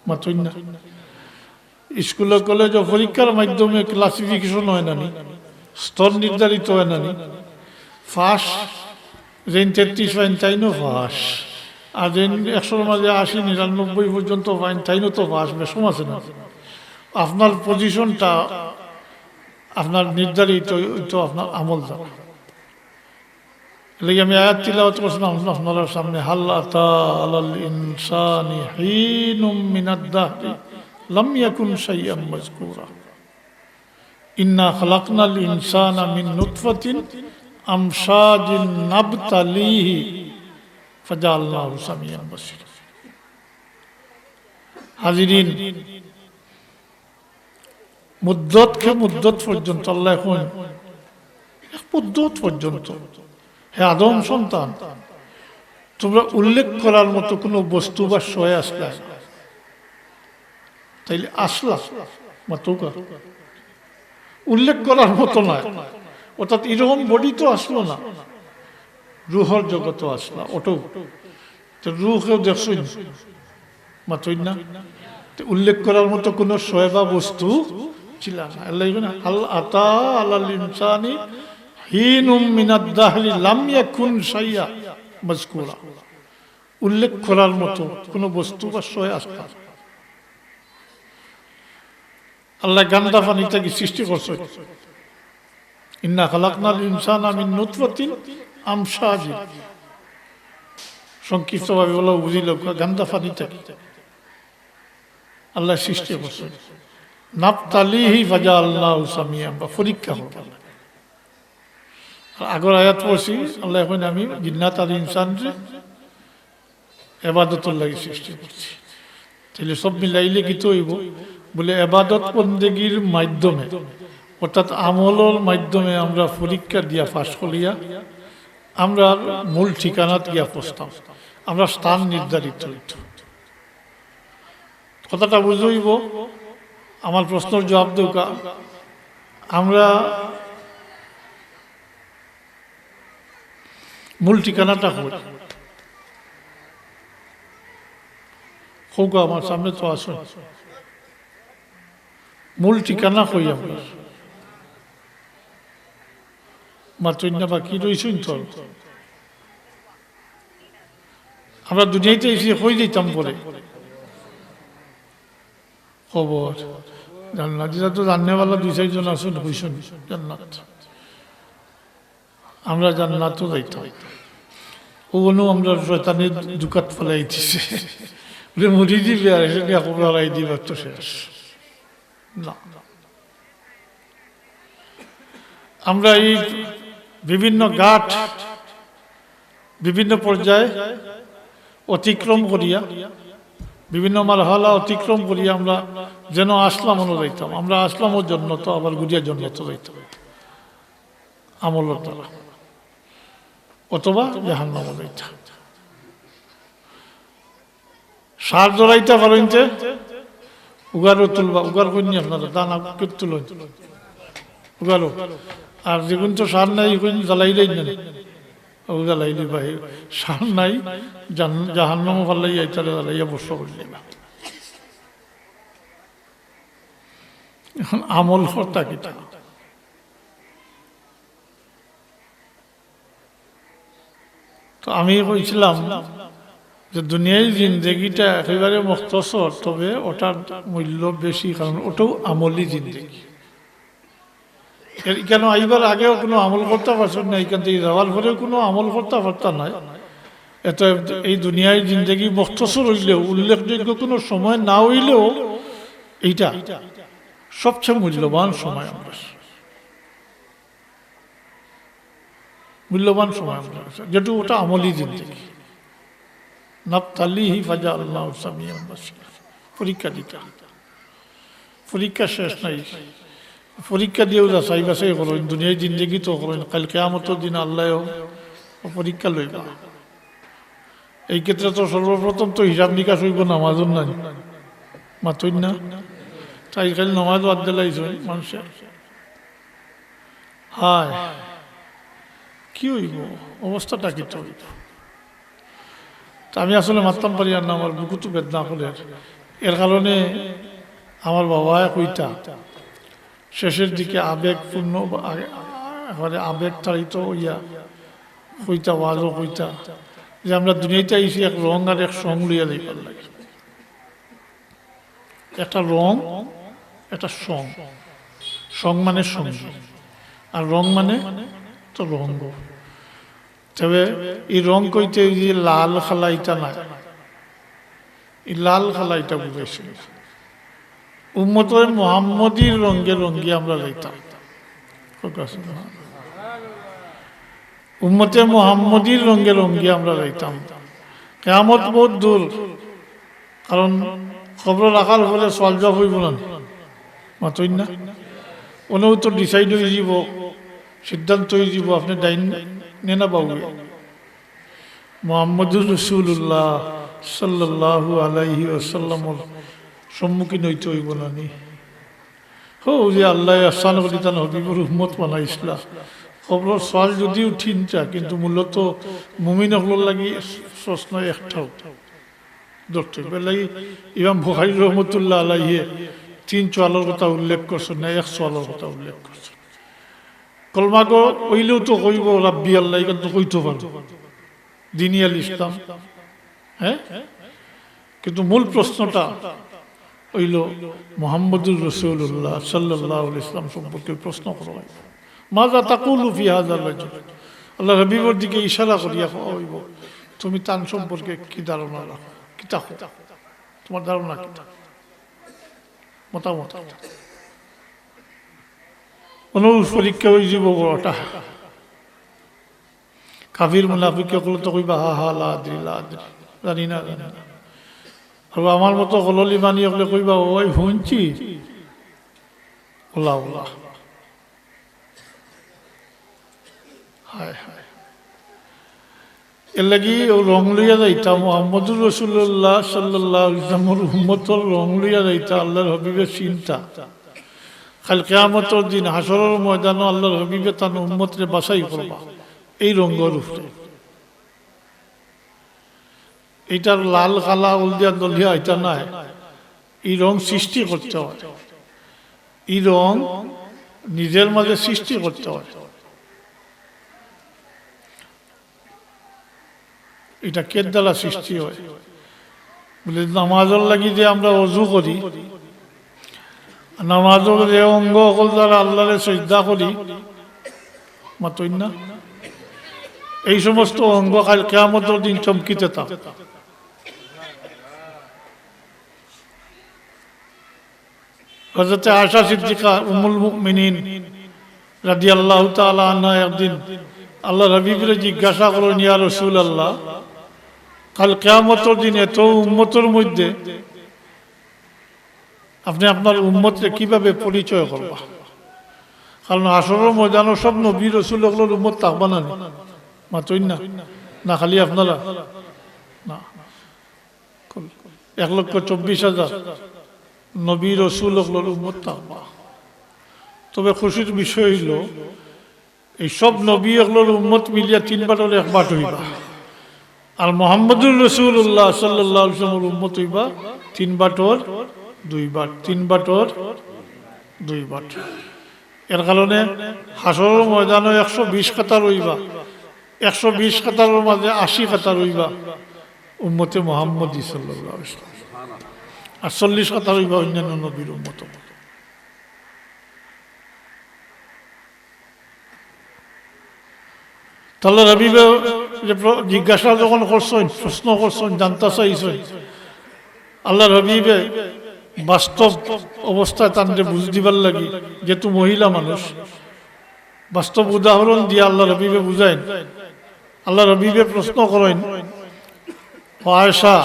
মাতই না। স্কুল কলেজ পরীক্ষার মাধ্যমে ক্লাসিফিকেশন হয় না, স্তর নির্ধারিত হয় না। ফার্স্ট রেন 33 পাইন তাইনও ফাঁস, আর রেন 100-র মাঝে 80-99 পর্যন্ত পাইন তাইনও তো ফাঁস, বেশম আছে না। আপনার পজিশনটা আপনার নির্ধারিত তো আপনার আমল জানা। এলাকি আমি আয়াত তিলাওয়াত করছিলাম আপনার সামনে, হাল আতা আলাল ইনসানি হিনুম মিনাদ দাহরি লাম ইয়াকুন শাইআম মাযকুরা ইন্না খালাকনাল ইনসানা মিন নুতফাতিন আমশাজিন নাবতালিহি ফাজাআলনাহু সামিয়ান বাসীরা। হাজিরিন, মুদ্দতকে মুদ্দত পর্যন্ত আল্লাহ এখন মুদ্দত পর্যন্ত, হে আদম সন্তান, তোমরা উল্লেখ করার মতো কোনো বস্তু বা শয় আসলা, তাইলে আসলা মাতুকা উল্লেখ করার মতো নয়, অর্থাৎ এরকম বডি তো আসলো না, রুহর জগৎ আসলা, ওটো রুহকেও দেখছই মাতই না, উল্লেখ করার মতো কোনো শয় বা বস্তু ছিল না। আল্লাহ আতা আলাল ইনসানি হিনুম মিনাদ দাহরি লাম ইয়াকুন শাইয়া মাযকুরা, উল্লেখ করার মতো কোনো বস্তু বা শয় আসে না। আল্লাহ গান্দা পানি থেকে সৃষ্টি করছে। ইন্না খালাকনাল ইনসানা মিন নুতফাতিন আমশাজিন, সংক্ষিপ্তভাবে বলা বুঝিল গান্দা পানি থেকে আল্লাহ সৃষ্টি করছে। নাবতালিহি ফাজআলনাহু সামিয়ান, বা পরীক্ষা হোক। আগর আয়াত পড়ছি আল্লাহ এখন আমি জিন্নাত আর ইনসানরে এবাদতের লাগি সৃষ্টি করছি। তাহলে সব মিলাইলে কি তো হইব বলে এবাদত বন্দেগীর মাধ্যমে, অর্থাৎ আমলের মাধ্যমে আমরা পরীক্ষা দিয়া পাশ করিয়া আমরা মূল ঠিকানাত গিয়া পৌঁছতাম, আমরা স্থান নির্ধারিত হইত। কথাটা বুঝইব। আমার প্রশ্নের জবাব দৌকা, আমরা মূল ঠিকানাটা হই হোক, আমার সামনে তো আসুন, মূল ঠিকানা হই আমরা মাত্র বাকি রয়েছেন তো। আমরা দুনিয়াতে এসে হয়ে যেতাম পরে খবর জান্নাত, যেটা তো জাননেওয়ালা দুই চারজন আসুন হইসুন জান্নাত, আমরা জান্নাতও যাইতাম। ওগুলো আমরা শয়তানের দুকাত ফেলাই দিছে, মুড়ি দিবে আর এসে খবর হারাই দিবে তো শেষ না। আমরা এই বিভিন্ন ঘাট বিভিন্ন পর্যায়ে অতিক্রম করিয়া, বিভিন্ন মারহালা অতিক্রম করিয়া আমরা যেন আসলাম যাইতাম। আমরা আসলামের জন্য তো আবার গুড়িয়ার জন্য তো যাইতাম আমলের দ্বারা, অথবা জাহান্নামে যাইতাম। সার জড়াইতে পারেন যে উগারও তুলবা, উগার করিনি আপনারা দানা তুলেন উগারও, আর যেগুন তো সার নাই এগুন জ্বালাইলেই না, জ্বালাইলি ভাই সার নাই জাহান্নাম পাল্লাই আইতারে জ্বালাইয়া বসা করলি না। এখন আমল কর্তা কিটা, তো আমি কইছিলাম যে দুনিয়ার জিন্দগিটা একেবারে মুখতসর, তবে ওটার মূল্য বেশি, কারণ ওটাও আমলি জিন্দগি। কেন এইবার আগেও কোনো আমল করতে পারছেন না, এখান থেকে যাওয়ার পরেও কোনো আমল করতে পারতাম না। এত এই দুনিয়ায় জিন্দগি মুখতসর হইলেও, উল্লেখযোগ্য কোনো সময় না হইলেও এইটা সবচেয়ে মূল্যবান সময়, আমরা মূল্যবান সময় আমরা, যেটু ওটা আমলি জিন্দগি। নাবতালিহি ফাজআলনাহু সামিয়ান বাসীরা, পরীক্ষা দিতে, পরীক্ষা শেষ নাই। পরীক্ষা দিয়েও যাচাই বাছাই করেন, দুনিয়ার জিন্দগি তো করেন, কাল কিয়ামতের দিন আল্লাহ পরীক্ষা লইবা। এই ক্ষেত্রে তো সর্বপ্রথম তো হিসাব নিকাশ হইব নামাজুন নাই, মাতই না, তাই খালি নামাজ বাদ দিলাইছ মানুষের। হায় কি হইব, অবস্থাটা কি তো হইব। আমি আসলে মারতাম পারি আর না, আমার বুকুতো বেদনা করে। এর কারণে আমার বাবা কইতা শেষের দিকে আবেগপূর্ণ, আবেগ তাড়িত হইয়া কইতা, ওয়াজও কইতা যে আমরা দুনিয়াতে আইসি এক রং আর এক সং লইয়া যাইবার লাগে। একটা রং, একটা সং। সং মানে সঙ্গী, আর রং মানে তো রঙ্গ। তবে এই রং কইতে যে লাল খালাইটা না, এই লাল খালাইটা বুঝাইছিল উম্মতের মুহাম্মদীর রঙে রঙ্গি আমরা যাইতাম। উম্মতে মুহাম্মদীর রঙে রঙ্গি আমরা যাইতাম। কিয়ামত বহুত দূর, কারণ খবর রাখার ফলে সওয়াল জবাব হইব না, মাতই না, ওনেও তো ডিসাইড হয়ে যাব, সিদ্ধান্ত হয়ে যাব আপনি ডাইন নে না পাবে। মুহাম্মদুর রাসূলুল্লাহ সাল্লাল্লাহু আলাইহি ওয়াসাল্লামের সম্মুখীন হইতে হইব না নি। হো যে আল্লাহ আহসান করিতান হবিবুর উম্মত বানাইছিলা, খবর সওয়াল যদিও ঠিনটা, কিন্তু মূলত মুমিন হল লাগি প্রশ্ন একটাও ধরতে লাগি। ইমাম বুখারী রহমতুল্লাহ আলাইহি 3 সওয়ালের কথা উল্লেখ করছেন না, 1 সওয়ালের কথা উল্লেখ করছেন। কলমা গো ওইলেও তো কইব রাব্বি আল্লাহ, কিন্তু কইতে পারো দিনী আল ইসলাম, হ্যাঁ। কিন্তু মূল প্রশ্নটা হইল মুহাম্মদুর রাসূলুল্লাহ সাল্লাল্লাহু আলাইহি ইসলাম সম্পর্কে প্রশ্ন করা হয়। মাযা তাকুলু ফি হাযাল রাজুল, আল্লাহ হাবিবের দিকে ইশারা করিয়া কইব তুমি তার সম্পর্কে কি ধারণা রাখো, কি থাকো, তোমার ধারণা কি, মতামত। অনুরূপ পরীক্ষা হয়ে যাব বড়টা। কাফির মুনাফিক গুলো তো কইবা হা হা লা আদরি লা আদরি, জানি না জানি না। আর আমার মতো গললি বানিয়ে গেলে কইবা ওই শুনছি ওলা ওলা। হায় হায়, এর লাগি ও রং লইয়া যাইতা মুহাম্মদুর রাসূলুল্লাহ সাল্লাল্লাহু আলাইহি ওয়াসাল্লামের উম্মতের রং লইয়া যাইতা আল্লাহর হাবিবের চিন্তা। কাল কিয়ামতের দিন হাসরের ময়দানে আল্লাহর হাবিবে তার উম্মতরে বাছাই করবা এই রঙের উপরে। এইটার লাল কালা হলদিয়া দলিয়া এটা নাই, এই রং সৃষ্টি করতে হয়, এই রং নিজের মাঝে সৃষ্টি করতে হয়। এটা কে দ্বারা সৃষ্টি হয় বলে নামাজের লাগি যে আমরা অজু করি, নামাজের যে অঙ্গ সকল দ্বারা আল্লাহরে সিজদা করি মাতই না, এই সমস্ত অঙ্গ কাল কিয়ামতের দিন চমকিতে থাকে। হযরত আয়েশা সিদ্দিকা উম্মুল মুমিনিন রাদিয়াল্লাহু তাআলা আনহা একদিন আল্লাহর হাবিবরে জিজ্ঞাসা করলেন, ইয়া রাসূলুল্লাহ, কাল কিয়ামতের দিন এত উম্মতের মধ্যে আপনি আপনার উম্মতকে কিভাবে পরিচয় করবা? কারণ হাসরের ময়দানে সব নবী রাসূলগুলোর উম্মত থাকবা না, মাতই না, না খালি আপনারা না, 1,24,000 নবী রাসূলগুলোর উম্মত থাকবা। তবে খুশির বিষয় হইল এই সব নবীগুলোর উম্মত মিলিয়া 3 বাটর 1 বাট হইবা, আর মুহাম্মদুর রাসূলুল্লাহ সাল্লাল্লাহু আলাইহি ওয়াসাল্লামের উম্মত হইবা 3 বাটর 2 বাট, 3 বাটর 2 বাট। এর কারণে হাসরের ময়দানে 120 কাতার হইবা, 120 কাতারের মাঝে 80 কাতার হইবা উম্মতে মুহাম্মদী সাল্লাল্লাহু আলাইহি ওয়াসাল্লাম, আর 40 কাতার হইবা অন্যান্য নবীর উম্মত। তাহলে হাবিবে জিজ্ঞাসা যখন করছেন, প্রশ্ন করছেন, জানতে চাইছেন, আল্লাহর হাবিবে বাস্তব অবস্থায় তাদের বুঝ দিবার লাগি, যেহেতু মহিলা মানুষ, বাস্তব উদাহরণ দিয়ে আল্লাহর হাবিবে বুঝাইন। আল্লাহর হাবিবে প্রশ্ন করেন, আয়েশা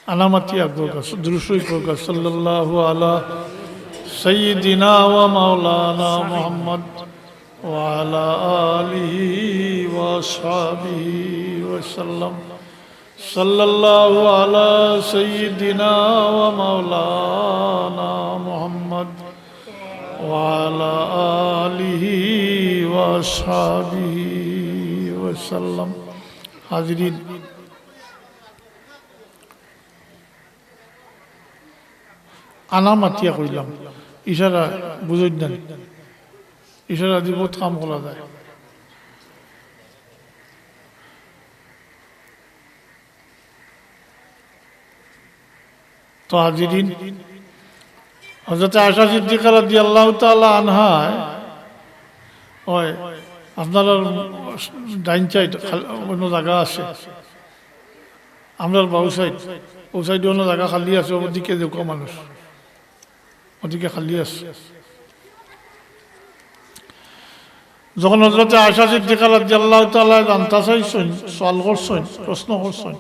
আনামাতি আগ্রহ দুরুসই প্রকাশ সাল্লাল্লাহু আলা সাইয়্যিদিনা ওয়া মাওলানা মুহাম্মদ ওয়া আলা আলিহি ওয়া আসহাবিহি ওয়া সাল্লাম। সাল্লাল্লাহু আলা সাইয়্যিদিনা ওয়া মাওলানা মুহাম্মদ ওয়া আলা আলিহি ওয়া আসহাবিহি ওয়া সাল্লাম। হাজিরিন, আনামাতিয়া কইলাম, ইশারা বুঝুন না, ইশারা দিয়ে বহুত কাম করা যায়। তো হাজিরিন, হযরত আয়েশা সিদ্দিকা রাদিয়াল্লাহু তাআলা আনহা ওই আপনারা ডাইন সাইড অন্য জায়গা আছে, আমরা বাউ সাইড, ও সাইডে অন্য জায়গা খালি আছে, ওদিকে দেখো মানুষ, ওদিকে খালি আছে। যখন হযরত আয়েশা সিদ্দিকা রাদিয়াল্লাহু তাআলা জানতে চাইছেন, সওয়াল করছেন, প্রশ্ন করছেন,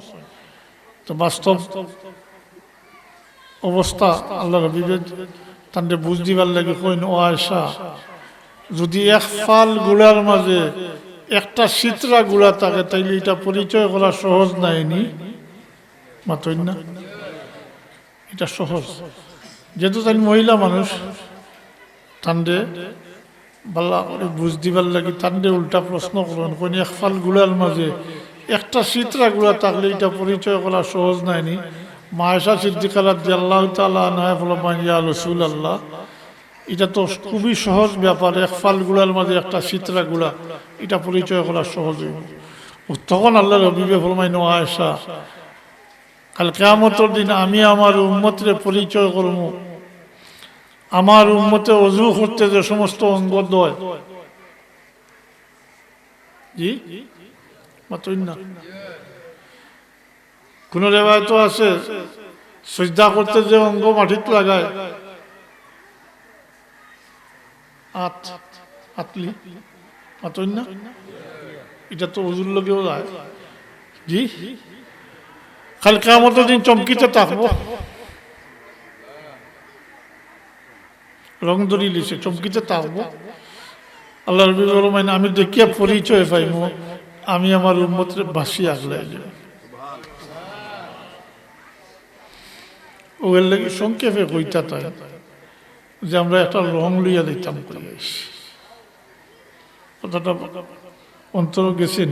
তো বাস্তব অবস্থা আল্লাহর হাবিবে তাদের বুঝ দিবার লাগে কইন, ও আয়েশা, যদি এক ফাল গুড়ার মাঝে একটা চিত্রা গুড়া থাকে তাইলে এটা পরিচয় করা সহজ নাইনি, মাতই না, এটা সহজ। যেহেতু তাই মহিলা মানুষ, তান্ডে বাল্লা করে বুঝ দিবার লাগে, তান্ডে উল্টা প্রশ্ন করেন, কোন এক ফাল গুড়ার মাঝে একটা চিত্রা গুড়া থাকলে এটা পরিচয় করা সহজ নাইনি। মা আয়েশা সিদ্দিকা রাদিয়াল্লাহু তাআলা আনহা বললেন, ইয়া রাসূলুল্লাহ, এটা তো খুবই সহজ ব্যাপার, এক ফালগুলার মাঝে একটা চিত্রাগুলা, এটা পরিচয় করা সহজ হইব। তখন আল্লাহর হাবিবে ফরমাইন, আয়েশা কাল কিয়ামতের দিন আমি আমার উম্মতের পরিচয় করব, আমার উম্মতে ওযু করতে যে সমস্ত অঙ্গ দয়, জি মাতইন না, কোন রেওয়ায়ত আছে সিজদা করতে যে অঙ্গ মাটিতে লাগায়, আতলি মাতইন না, এটা তো ওযুর লগেও যায়। জি কাল কিয়ামতের দিন চমকিতে থাকবো, রং ধরি লিছে চমকিতে থাকবো। আল্লাহ নবী বলেন, আমি দেখিয়া পরিচয় পাইব আমি আমার উম্মতের বাসি আগলাই যাব। ওর লাগি সংক্ষেপে কইতা তাই যে আমরা একটা রং লইয়া দিতাম করি, কথাটা অন্তর গেছেন।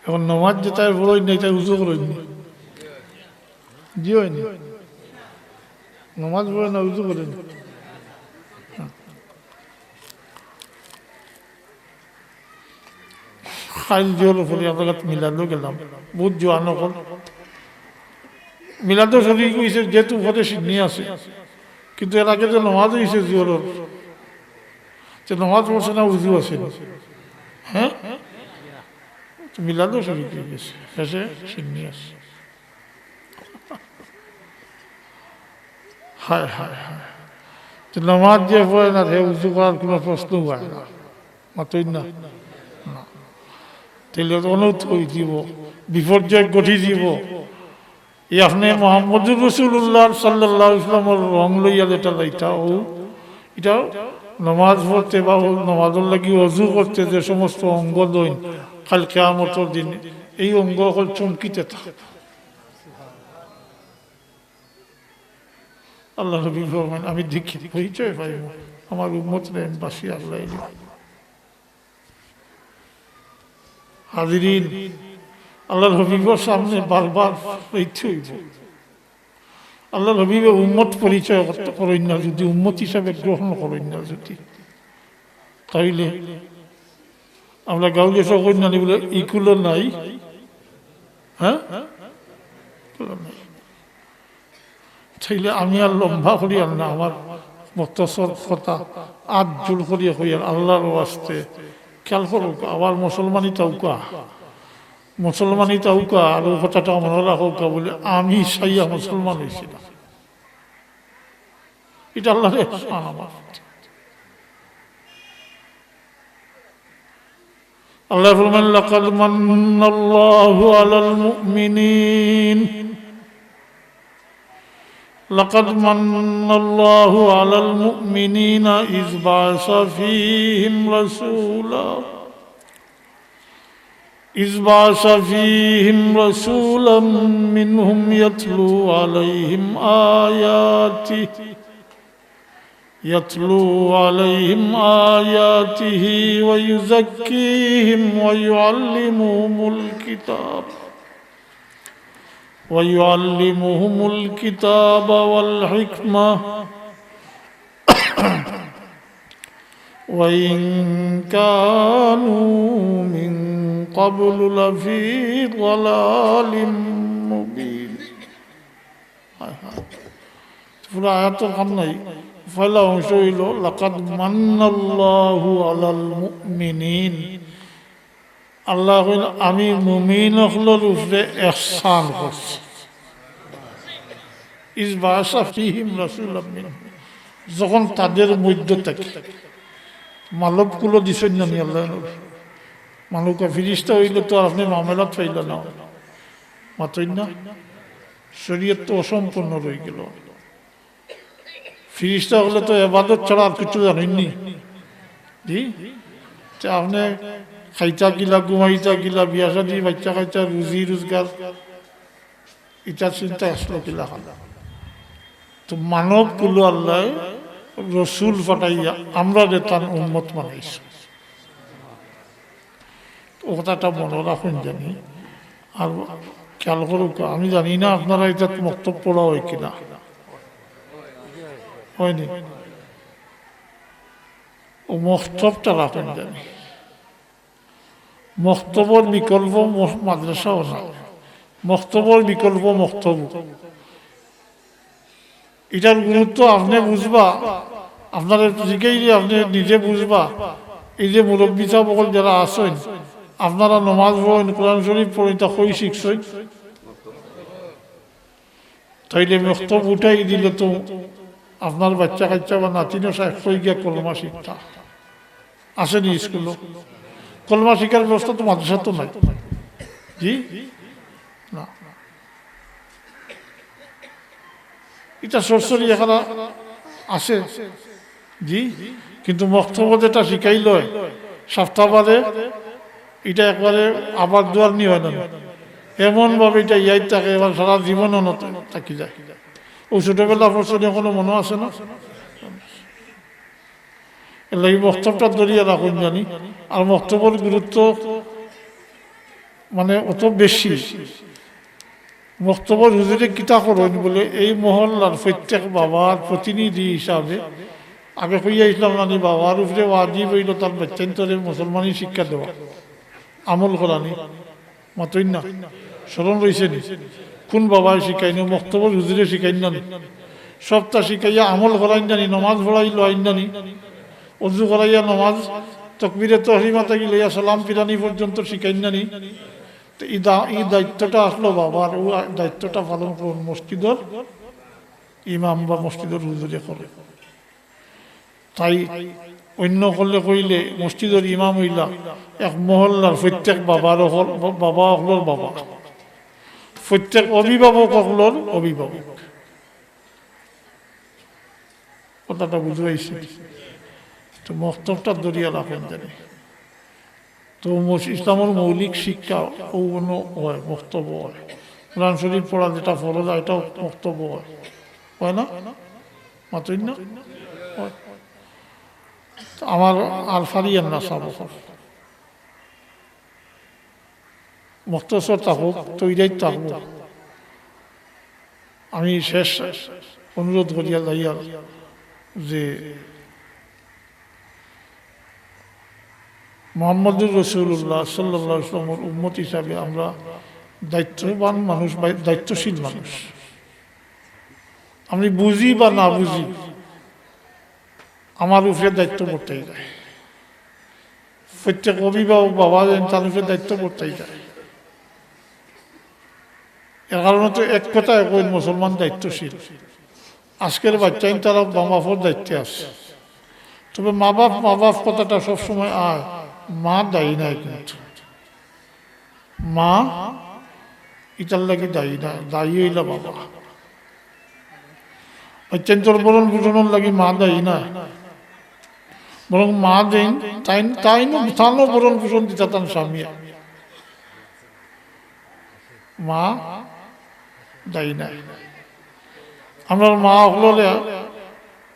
এখন নমাজ যে তাই বড়ই নেই, তাই উজু করেননি, জি হয়নি, নমাজ পড়ে না উজু করেন। খাইল জিওর উপরে আপনার মিলাদও গেলাম, বহুত জোয়ান হল মিলাদও শরীর হয়েছে, যেহেতু উপরে সিডনি আছে, কিন্তু এর আগে যে নমাজ হয়েছে জিওর, যে নমাজ পড়ছে না উজু আছে, হ্যাঁ মিলাদও শরীর হয়ে গেছে, শেষে সিডনি আছে। হায় হায় হায়, নমাজ যে পড়ে না সে উজু করার কোনো প্রশ্ন হয় না, মাতই না, তাহলে অনৌত হয়ে দিব, বিপর্যয় ঘটি দিব। এই আপনি মোহাম্মদুর রাসূলুল্লাহ সাল্লাল্লাহু আলাইহি ওয়াসাল্লামের রং লইয়া যেটা লাইটা ও এটা নমাজ পড়তে বা নমাজের লাগি ওযু করতে যে সমস্ত অঙ্গ দইন কাল কিয়ামতের দিন এই অঙ্গ হল চমকিতে থাকে। আল্লাহ নবী ফরমান, আমি দেখি পরিচয় পাইব আমার উম্মতের বাসি আল্লাহ। হাজিরিন, আল্লাহর হাবিবের সামনে বারবার রইতে হইব। আল্লাহর হাবিবে উম্মত পরিচয় করেন না যদি, উম্মত হিসাবে গ্রহণ করেন না যদি, তাইলে আমরা গাউলে সকল না বলে ইকুলো নাই, হ্যাঁ তাইলে আমি আর লম্বা করি আর না, আমার মক্তসর কথা আট জুল করিয়া হইয়ার আল্লাহর ওয়াস্তে খেয়াল করুক। আবার মুসলমানই তাউকা, মুসলমানই তাউকা, আর ও কথাটা মনে রাখুকা বলে আমি সাইয়া মুসলমান হয়েছি না, এটা আল্লাহর ইহসান আমার। আল্লাহ ফরমান, লাকাদ মান্নাল্লাহু আলাল মুমিনিন, লাকাদ মান্নাল্লাহু আলাল মুমিনিনা ইয বা'আসা ফীহিম রাসূলা إذ بعث فيهم رسولا منهم يتلو عليهم آياته ويزكيهم ويعلمهم الكتاب والحكمة وإن كانوا من قبل لفي ضلال مبين। পুরা আয়াতের কাম নাই, পয়লা অংশ হইল লাকাদ মান্নাল্লাহু আলাল মুমিনিন, আল্লাহ কইল আমি মুমিন হলর উপরে ইহসান করছি। ইয বা'আসা ফীহিম রাসূলাম মিনহুম, যখন তাদের মধ্য থেকে মানবগুলো দিছেন না আল্লাহ, মানুষকে ফিরিস্তা হইলে তো আপনি মামলাত পাইল না, মাতই না, শরীয়ত তো অসম্পূর্ণ রয়ে গেল। ফিরিস্তা হলে তো ইবাদত ছাড়া আর কিছু জানেননি, জি আপনি খাইতা গিলা, ঘুমাইতা গিলা, বিয়া শাদী, বাচ্চা খাইতা, রুজি রোজগার, এটা চিন্তা আসলো গিলা। তো মানবগুলো আল্লাহ রসুল পাঠাইয়া আমরা যে তার উম্মত বানাইছি, ও কথাটা মনে রাখুন জানি। আর খেয়াল করুক, আমি জানি না আপনারা এটা মক্তব পড়া হয় কিনা, হয়নি, ও মক্তবটা রাখেন জানি, মক্তবর বিকল্প মাদ্রাসাও না, মক্তবর বিকল্প মক্তব। এটার গুরুত্ব আপনি বুঝবা, আপনার দিকেই আপনি নিজে বুঝবা। এই যে মুরব্বী সাহেব যারা আছেন, আপনারা নমাজ পড়েন, কোরআন শরীফ পড়েন, তা কই শিখছেন? তাইলে মক্তব উঠাই দিলে তো আপনার বাচ্চা কাচ্চা বা নাতিনও কই গিয়া কলমা শিক্ষা আসেনি স্কুলে। কলমা শিক্ষার ব্যবস্থা তো মাদ্রাসা তো নাই, জি না। এটা সরসরি এখানে আছে, জি, কিন্তু মক্তব্য যেটা শিখাইল সপ্তাহবারে, এটা একবারে আবার দোয়ার নিয়ে হয় না, এমন ভাবে এটা ইয়াই থাকে, এবার সারা জীবন থাকি যায়। ও ছোটবেলা পড়ছেন এখনো মনে আছে না? এই মক্তবটা দরিয়া রাখুন জানি। আর মক্তবের গুরুত্ব মানে অত বেশি। মক্তবর হুজুরে কিতা করেন বলে এই মহল্লার প্রত্যেক বাবার প্রতিনিধি হিসাবে আগে কইয়া ইসলাম নানি বাবার উপরে ওয়াজিব হইল তার বাচ্চান্তরে মুসলমানি শিক্ষা দেওয়া, আমল করানি মাতই না। স্মরণ রয়েছে নি কোন বাবায় শিখাইনি? মক্তবর হুজুরে শিখাইন নানি, সপ্তাহ শিখাইয়া আমল করাইন জানি, নমাজ পড়াই লইন জানি, অজু করাইয়া নমাজ তকবিরে তহরিমা থেকে লইয়া সালাম পিরানি পর্যন্ত শিখাইন জানি। তো এই দায়িত্বটা আসলো বাবার, ও দায়িত্বটা পালন করুন মসজিদের ইমাম বা মসজিদের হুজুরে করে। তাই অন্য করলে কইলে মসজিদের ইমাম হইলা এক মহল্লার প্রত্যেক বাবার বাবা হলোর বাবা, প্রত্যেক অভিভাবক হলোর অভিভাবক। কথাটা বুঝাইছি তো? মক্তবটা দরিয়া রাখেন জানি। তো ইসলামের মৌলিক শিক্ষা ওগুলো হয়, বক্তব্য হয়। কোরআন শরীফ পড়া যেটা ফরজ, এটাও বক্তব্য হয় না? মাতই না? আমার আর ফারিয়ান না সব মক্তসর থাকুক, তৈরি থাকবো। আমি শেষ অনুরোধ করিয়া যাইয়া যে মুহাম্মদুর রাসূলুল্লাহ সাল্লাল্লাহু আলাইহি ওয়াসাল্লামের উম্মত হিসাবে আমরা দায়িত্ববান মানুষ বা দায়িত্বশীল মানুষ। আমি বুঝি বা না বুঝি, আমার উপরে দায়িত্ব পড়তেই যায়। প্রত্যেক অভিভাবক বাবা তার উপরে দায়িত্ব পড়তেই যায়। এর কারণে তো এক কথায় কই মুসলমান দায়িত্বশীল। আজকের বাচ্চাই তারা মা বাপর দায়িত্বে আছে, তবে মা বাপ কথাটা সবসময় আয়, মা দায়ী নাই, কিন্তু মা ইটার লাগে দায়ী না, দায়ী হইল বাবা। অত্যন্তর বরণ পোষণের লাগে মা দায়ী না, বরং মা দেন তাইনো বরণ পোষণ দিতা তার স্বামী, মা দায়ী নাই। আমরা মা হলো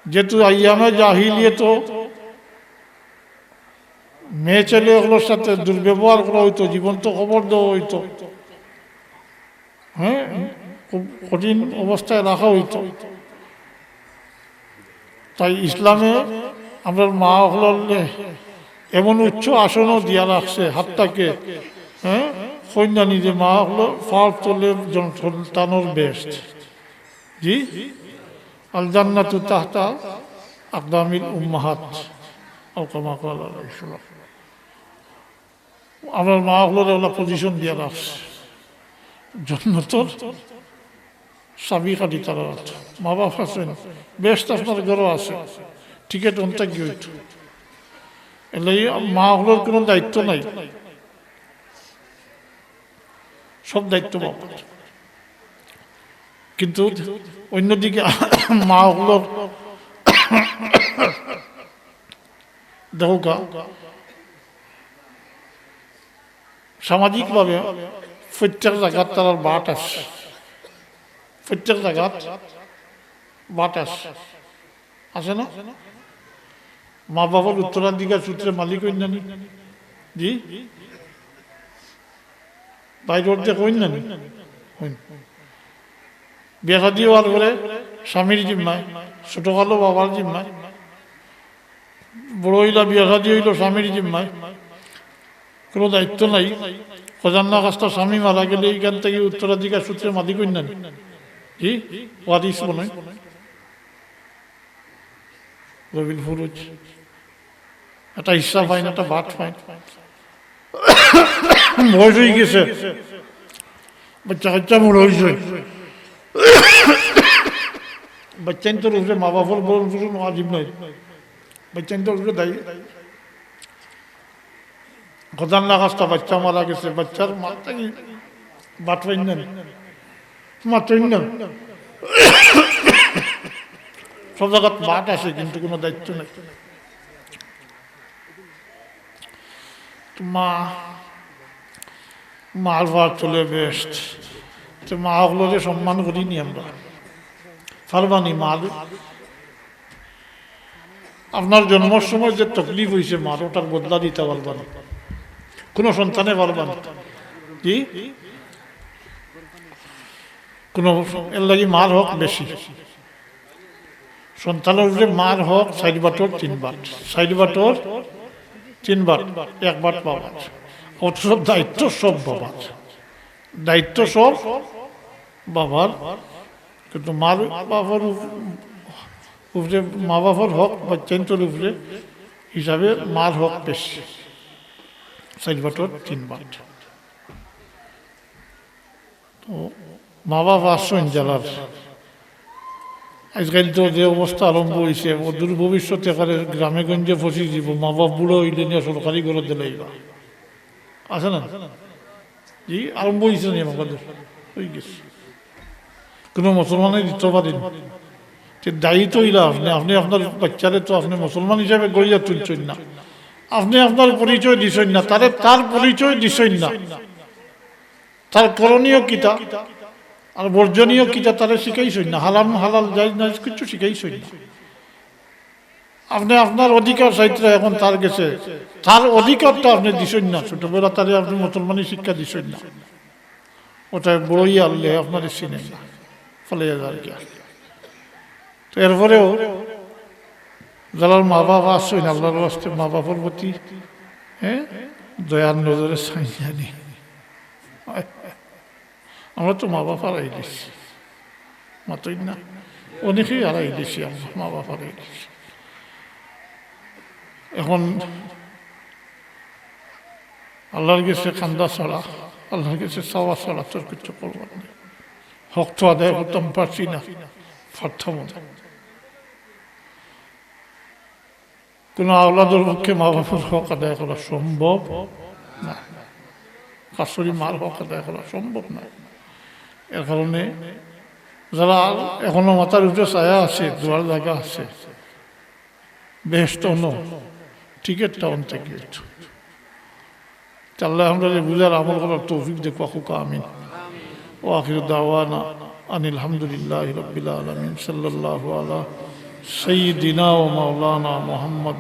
যেহেতু আইয়ামে জাহিলিয়াত মেয়ে ছেলে ওগুলোর সাথে দুর্ব্যবহার করা হইতো, জীবন্ত খবর দেওয়া হইতো, হ্যাঁ, খুব কঠিন অবস্থায় রাখা হইতো। তাই ইসলামে আমরা মা হলে এমন উচ্চ আসনও দিয়া রাখছে হাতটাকে, হ্যাঁ, কন্যা নিজে মা হলো ফার তোলে সন্তানোর বেস্ট, জি, আল জান্নাতু তাহতা আকদামিল উম্মাহাত আও কামা ক্বালা আলাইহিস সালাম। আমার মা হলোর ওলা পজিশন দিয়ে রাখছে, জান্নাতের চাবি কাটি তারা। মা বাপ আছেন, বেস্ট আপনার ঘরও আছে, টিকেট অন্তা গিয়ে হইত। এলে মা হলোর কোনো দায়িত্ব নাই, সব দায়িত্ব বাবা। কিন্তু অন্যদিকে মা হলো দেখো সামাজিকভাবে প্রত্যেক জায়গার তার বাট আছে, প্রত্যেক জায়গার বাট আছে না? মা বাবার উত্তরাধিকার সূত্রে মালিক হইনানি, জি, বাইরের যে হইনানি, বিয়া শাদী হওয়ার পরে স্বামীর জিম্মায়, ছোটকালো বাবার জিম্মায়, বড় হইলা বিয়া শাদি হইল স্বামীর জিম্মায়, কোনো দায়িত্ব নাই। খজান্না কাজটা স্বামী মারা গেলে এইখান থেকে উত্তরাধিকার সূত্রে মাদি কন্যা কি ওয়ারিস বলে রবিল ফুরুজ একটা হিস্সা পাইন, একটা ভাত পাইন। বয়স হয়ে গেছে, বাচ্চা কাচ্চা বড় হয়েছে, বাচ্চাইন তোর উপরে মা বাবার বড় আজিব নয়, বাচ্চাইন তোর উপরে দায়ী। খজান লাগাসটা বাচ্চা মারা গেছে, বাচ্চার মাথা কি বাট পাইন না মাত্রই না, সব জায়গায় বাট আছে কিন্তু কোনো দায়িত্ব নেই। মার ভার চলে বেস্ট, মা ওগুলোকে সম্মান করিনি আমরা, পারবানি মার। আপনার জন্মের সময় যে তকলিফ হয়েছে মার, ওটার বদলা দিতে পারবানি, কোনো সন্তানে পারবানি। কি কোনো এর লাগি মার হক বেশি, সন্তানের উপরে মার হক 4 বাটর 3 বাট, 4 বাটর 3 বাট, 1 বাট বাবার। অত সব দায়িত্ব সব বাবার, দায়িত্ব সব বাবার, কিন্তু মার বাবার উপরে মা বাবার হক বাচ্চাইন্তর উপরে হিসাবে মার হক বেশি, 4 বাটর 3 বাট। তো মা বাবা আসছেন জেলার, আজকাল তো যে অবস্থা আরম্ভ হয়েছে, অদূর ভবিষ্যতে গ্রামে গঞ্জে ফসি যাব, মা বাপ বুড়ো হইলে নিয়ে সরকারি ঘরে দিলে আছে না? জি আরম্ভ হয়েছে নি আমাদের, হয়ে গেছে। কোনো মুসলমানে দিতে পারেন, দায়িত্ব হইলা আপনি, আপনি আপনার বাচ্চারে তো আপনি মুসলমান হিসাবে গড়িয়া তুলছেন না, আপনি আপনার পরিচয় দিচ্ছেন না, তারে তার পরিচয় দিচ্ছেন না, তার করণীয় কিতা আর বর্জনীয় কিতা তারা শিখাইছেন না, হালাল হালাল যাই না কিছু শিখাইছেন না। আপনি আপনার অধিকার চাইতে এখন তার গেছে, তার অধিকারটা আপনি দিছেন না, ছোটবেলা তারে আপনি মুসলমানি শিক্ষা দিছেন না, ওটা বড়ই আনলে আপনার চিনেন না, ফলে আর কি। তো এরপরেও যারা মা বাবা আসছেন আল্লাহর রাস্তে মা বাবার প্রতি দয়ার নজরে চাই জানি। আমরা তো মা বাপ হারাই দিচ্ছি, মাতই না অনেকেই হারাই দিচ্ছি, আমরা মা বাপ হারাই দিচ্ছি। এখন আল্লাহর কাছে কান্দা ছাড়া, আল্লাহর কাছে চাওয়া ছাড়া তোর কিছু করবার নেই। হক তো আদায় করতাম পারছি না, পারতাম না। কোন আওলাদের পক্ষে মা বাবার হক আদায় করা সম্ভব না, শাশুড়ি মার হক আদায় করা সম্ভব না। এর কারণে যারা এখনো মাথার উপরে ছায়া আছে, দোয়ার জায়গা আছে, বেহেশত টিকিটটা অন থেকে আল্লাহ আমরা বুঝার আমল করার তৌফিক দেখো খুকা আমিন। ও আখির দাওয়ানা আনিল হামদুলিল্লাহি রাব্বিল আলামিন। সাল্লাল্লাহু আলা সাইয়্যিদিনা ওয়া মাওলানা মুহাম্মদ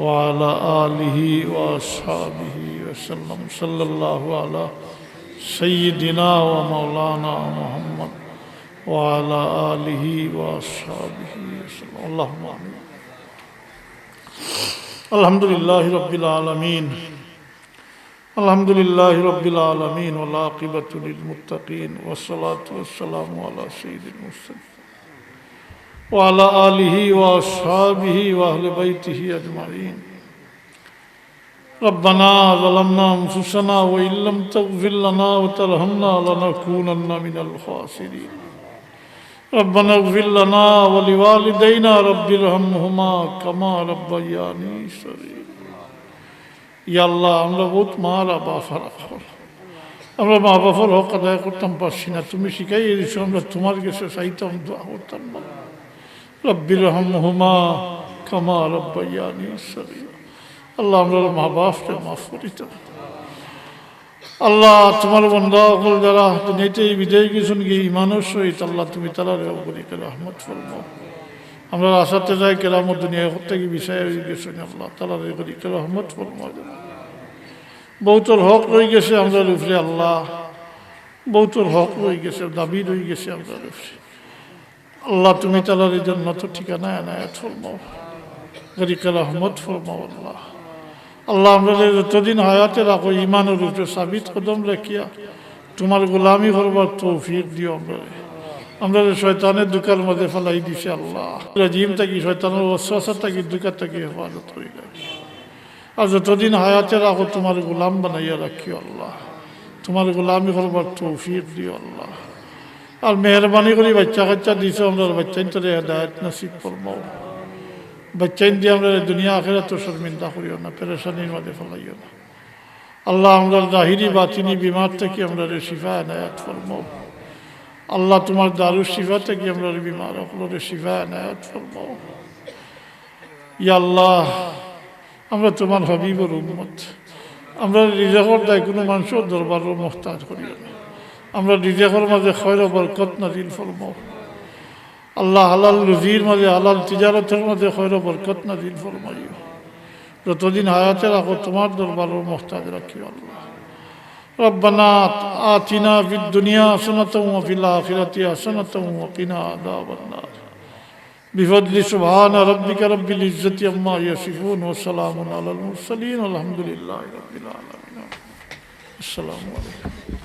ওয়া আলা আলিহি ওয়া আসহাবিহি ওয়া সাল্লাম। সাল্লাল্লাহু আলা سيدنا ومولانا محمد وعلى آله وأصحابه وسلم. اللهم آمين. الحمد لله رب العالمين، الحمد لله رب العالمين، والعاقبة للمتقين، والصلاة والسلام على سيد المرسلين وعلى آله وأصحابه وأهل بيته أجمعين. ربنا ظلمنا أنفسنا وإن لم تغفر لنا وترحمنا لنكونن من الخاسرين. ربنا اغفر لنا ولوالدينا رب ارحمهما كما ربياني صغيرا. يا الله আমরা বহুত মারা বাফারা, আমরা মা বাবার হক আদায় করতাম পারছি না, তুমি শিখাই দিয়েছো, আমরা তোমার কাছে চাইতাম, দোয়া করতাম রব্বি রহমহুমা কামা রব্বায়ানি সগীরা। আল্লাহ আমরা মা বাপকে মাফ করিত। আল্লাহ তোমার বন্ধা সকল যারা দুনিয়াতেই বিদায় গেছেন গিয়ে ইমানের সহিত, আল্লাহ তুমি তারা রেওকে রহমত ফরমাও। আমরা আশাতে যাই কেরামত দুনিয়া থেকে বিষয় হয়ে গেছেন, আল্লাহ তারা রেওকে রহমত ফরমাও। বহুতর হক রয়ে গেছে আমরা উপরে, আল্লাহ বহুতর হক রয়ে গেছে, দাবি রয়ে গেছে আমরা উপরে, আল্লাহ তুমি তারা জান্নাতের ঠিকানা এনায়েত ফরমাও। গরিকে রহমত ফরমাও আল্লাহ। আল্লাহ আমরা যতদিন হায়াতে রাখো ইমানের উপরে সাবিত কদম রাখিয়া তোমার গোলামি করবার তৌফিক দিও। আমরা শয়তানের দুকার মধ্যে ফেলাই দিছে আল্লাহ, রাজিম থাকি শয়তানের ওয়াসওয়াসা থাকি দুকার থাকি হেফাজত করি রাখি। আর যতদিন হায়াতে রাখো তোমার গোলাম বানাইয়া রাখিও আল্লাহ, তোমার গোলামি করবার তৌফিক দিও আল্লাহ। আর মেহরবানি করি বাচ্চা কাচ্চা দিছো আমরা বাচ্চাইন তোরে হেদায়েত নসিব ফরমাও। বাচ্চাইন দিয়ে আমরা দুনিয়া আখিরাত শর্মিন্দা করিও না, পেরেশানির মধ্যে ফেলাইও না আল্লাহ। আমরা জাহিরি বাতিনি বিমার থেকে আমরা শিফা এনায়াত ফরমাও আল্লাহ। তোমার দারুস শিফা থেকে আমরা বিমার অকলরে শিফা এনায়াত ফরমাও ইয়া আল্লাহ। আমরা তোমার হাবিবর উম্মত, আমরা রিজেকর দায় কোনো মানুষের দরবারও মুহতাজ করিও না। আমরা রিজেকর মাঝে খয়র বরকত নাজিল ফরমাও আল্লাহ। হালাল রুজির মাঝে হালাল তিজারতের মাঝে খয়র বরকত নাজিল ফরমাইও। যতদিন হায়াতে রাখো তোমার দরবারও মুহতাজ রাখিও আল্লাহ। ربنا آتنا في الدنيا حسنة وفي الآخرة حسنة وقنا عذاب النار بفضل سبحان ربك رب العزة عما يصفون وسلام على المرسلين والحمد لله رب العالمين. السلام عليكم.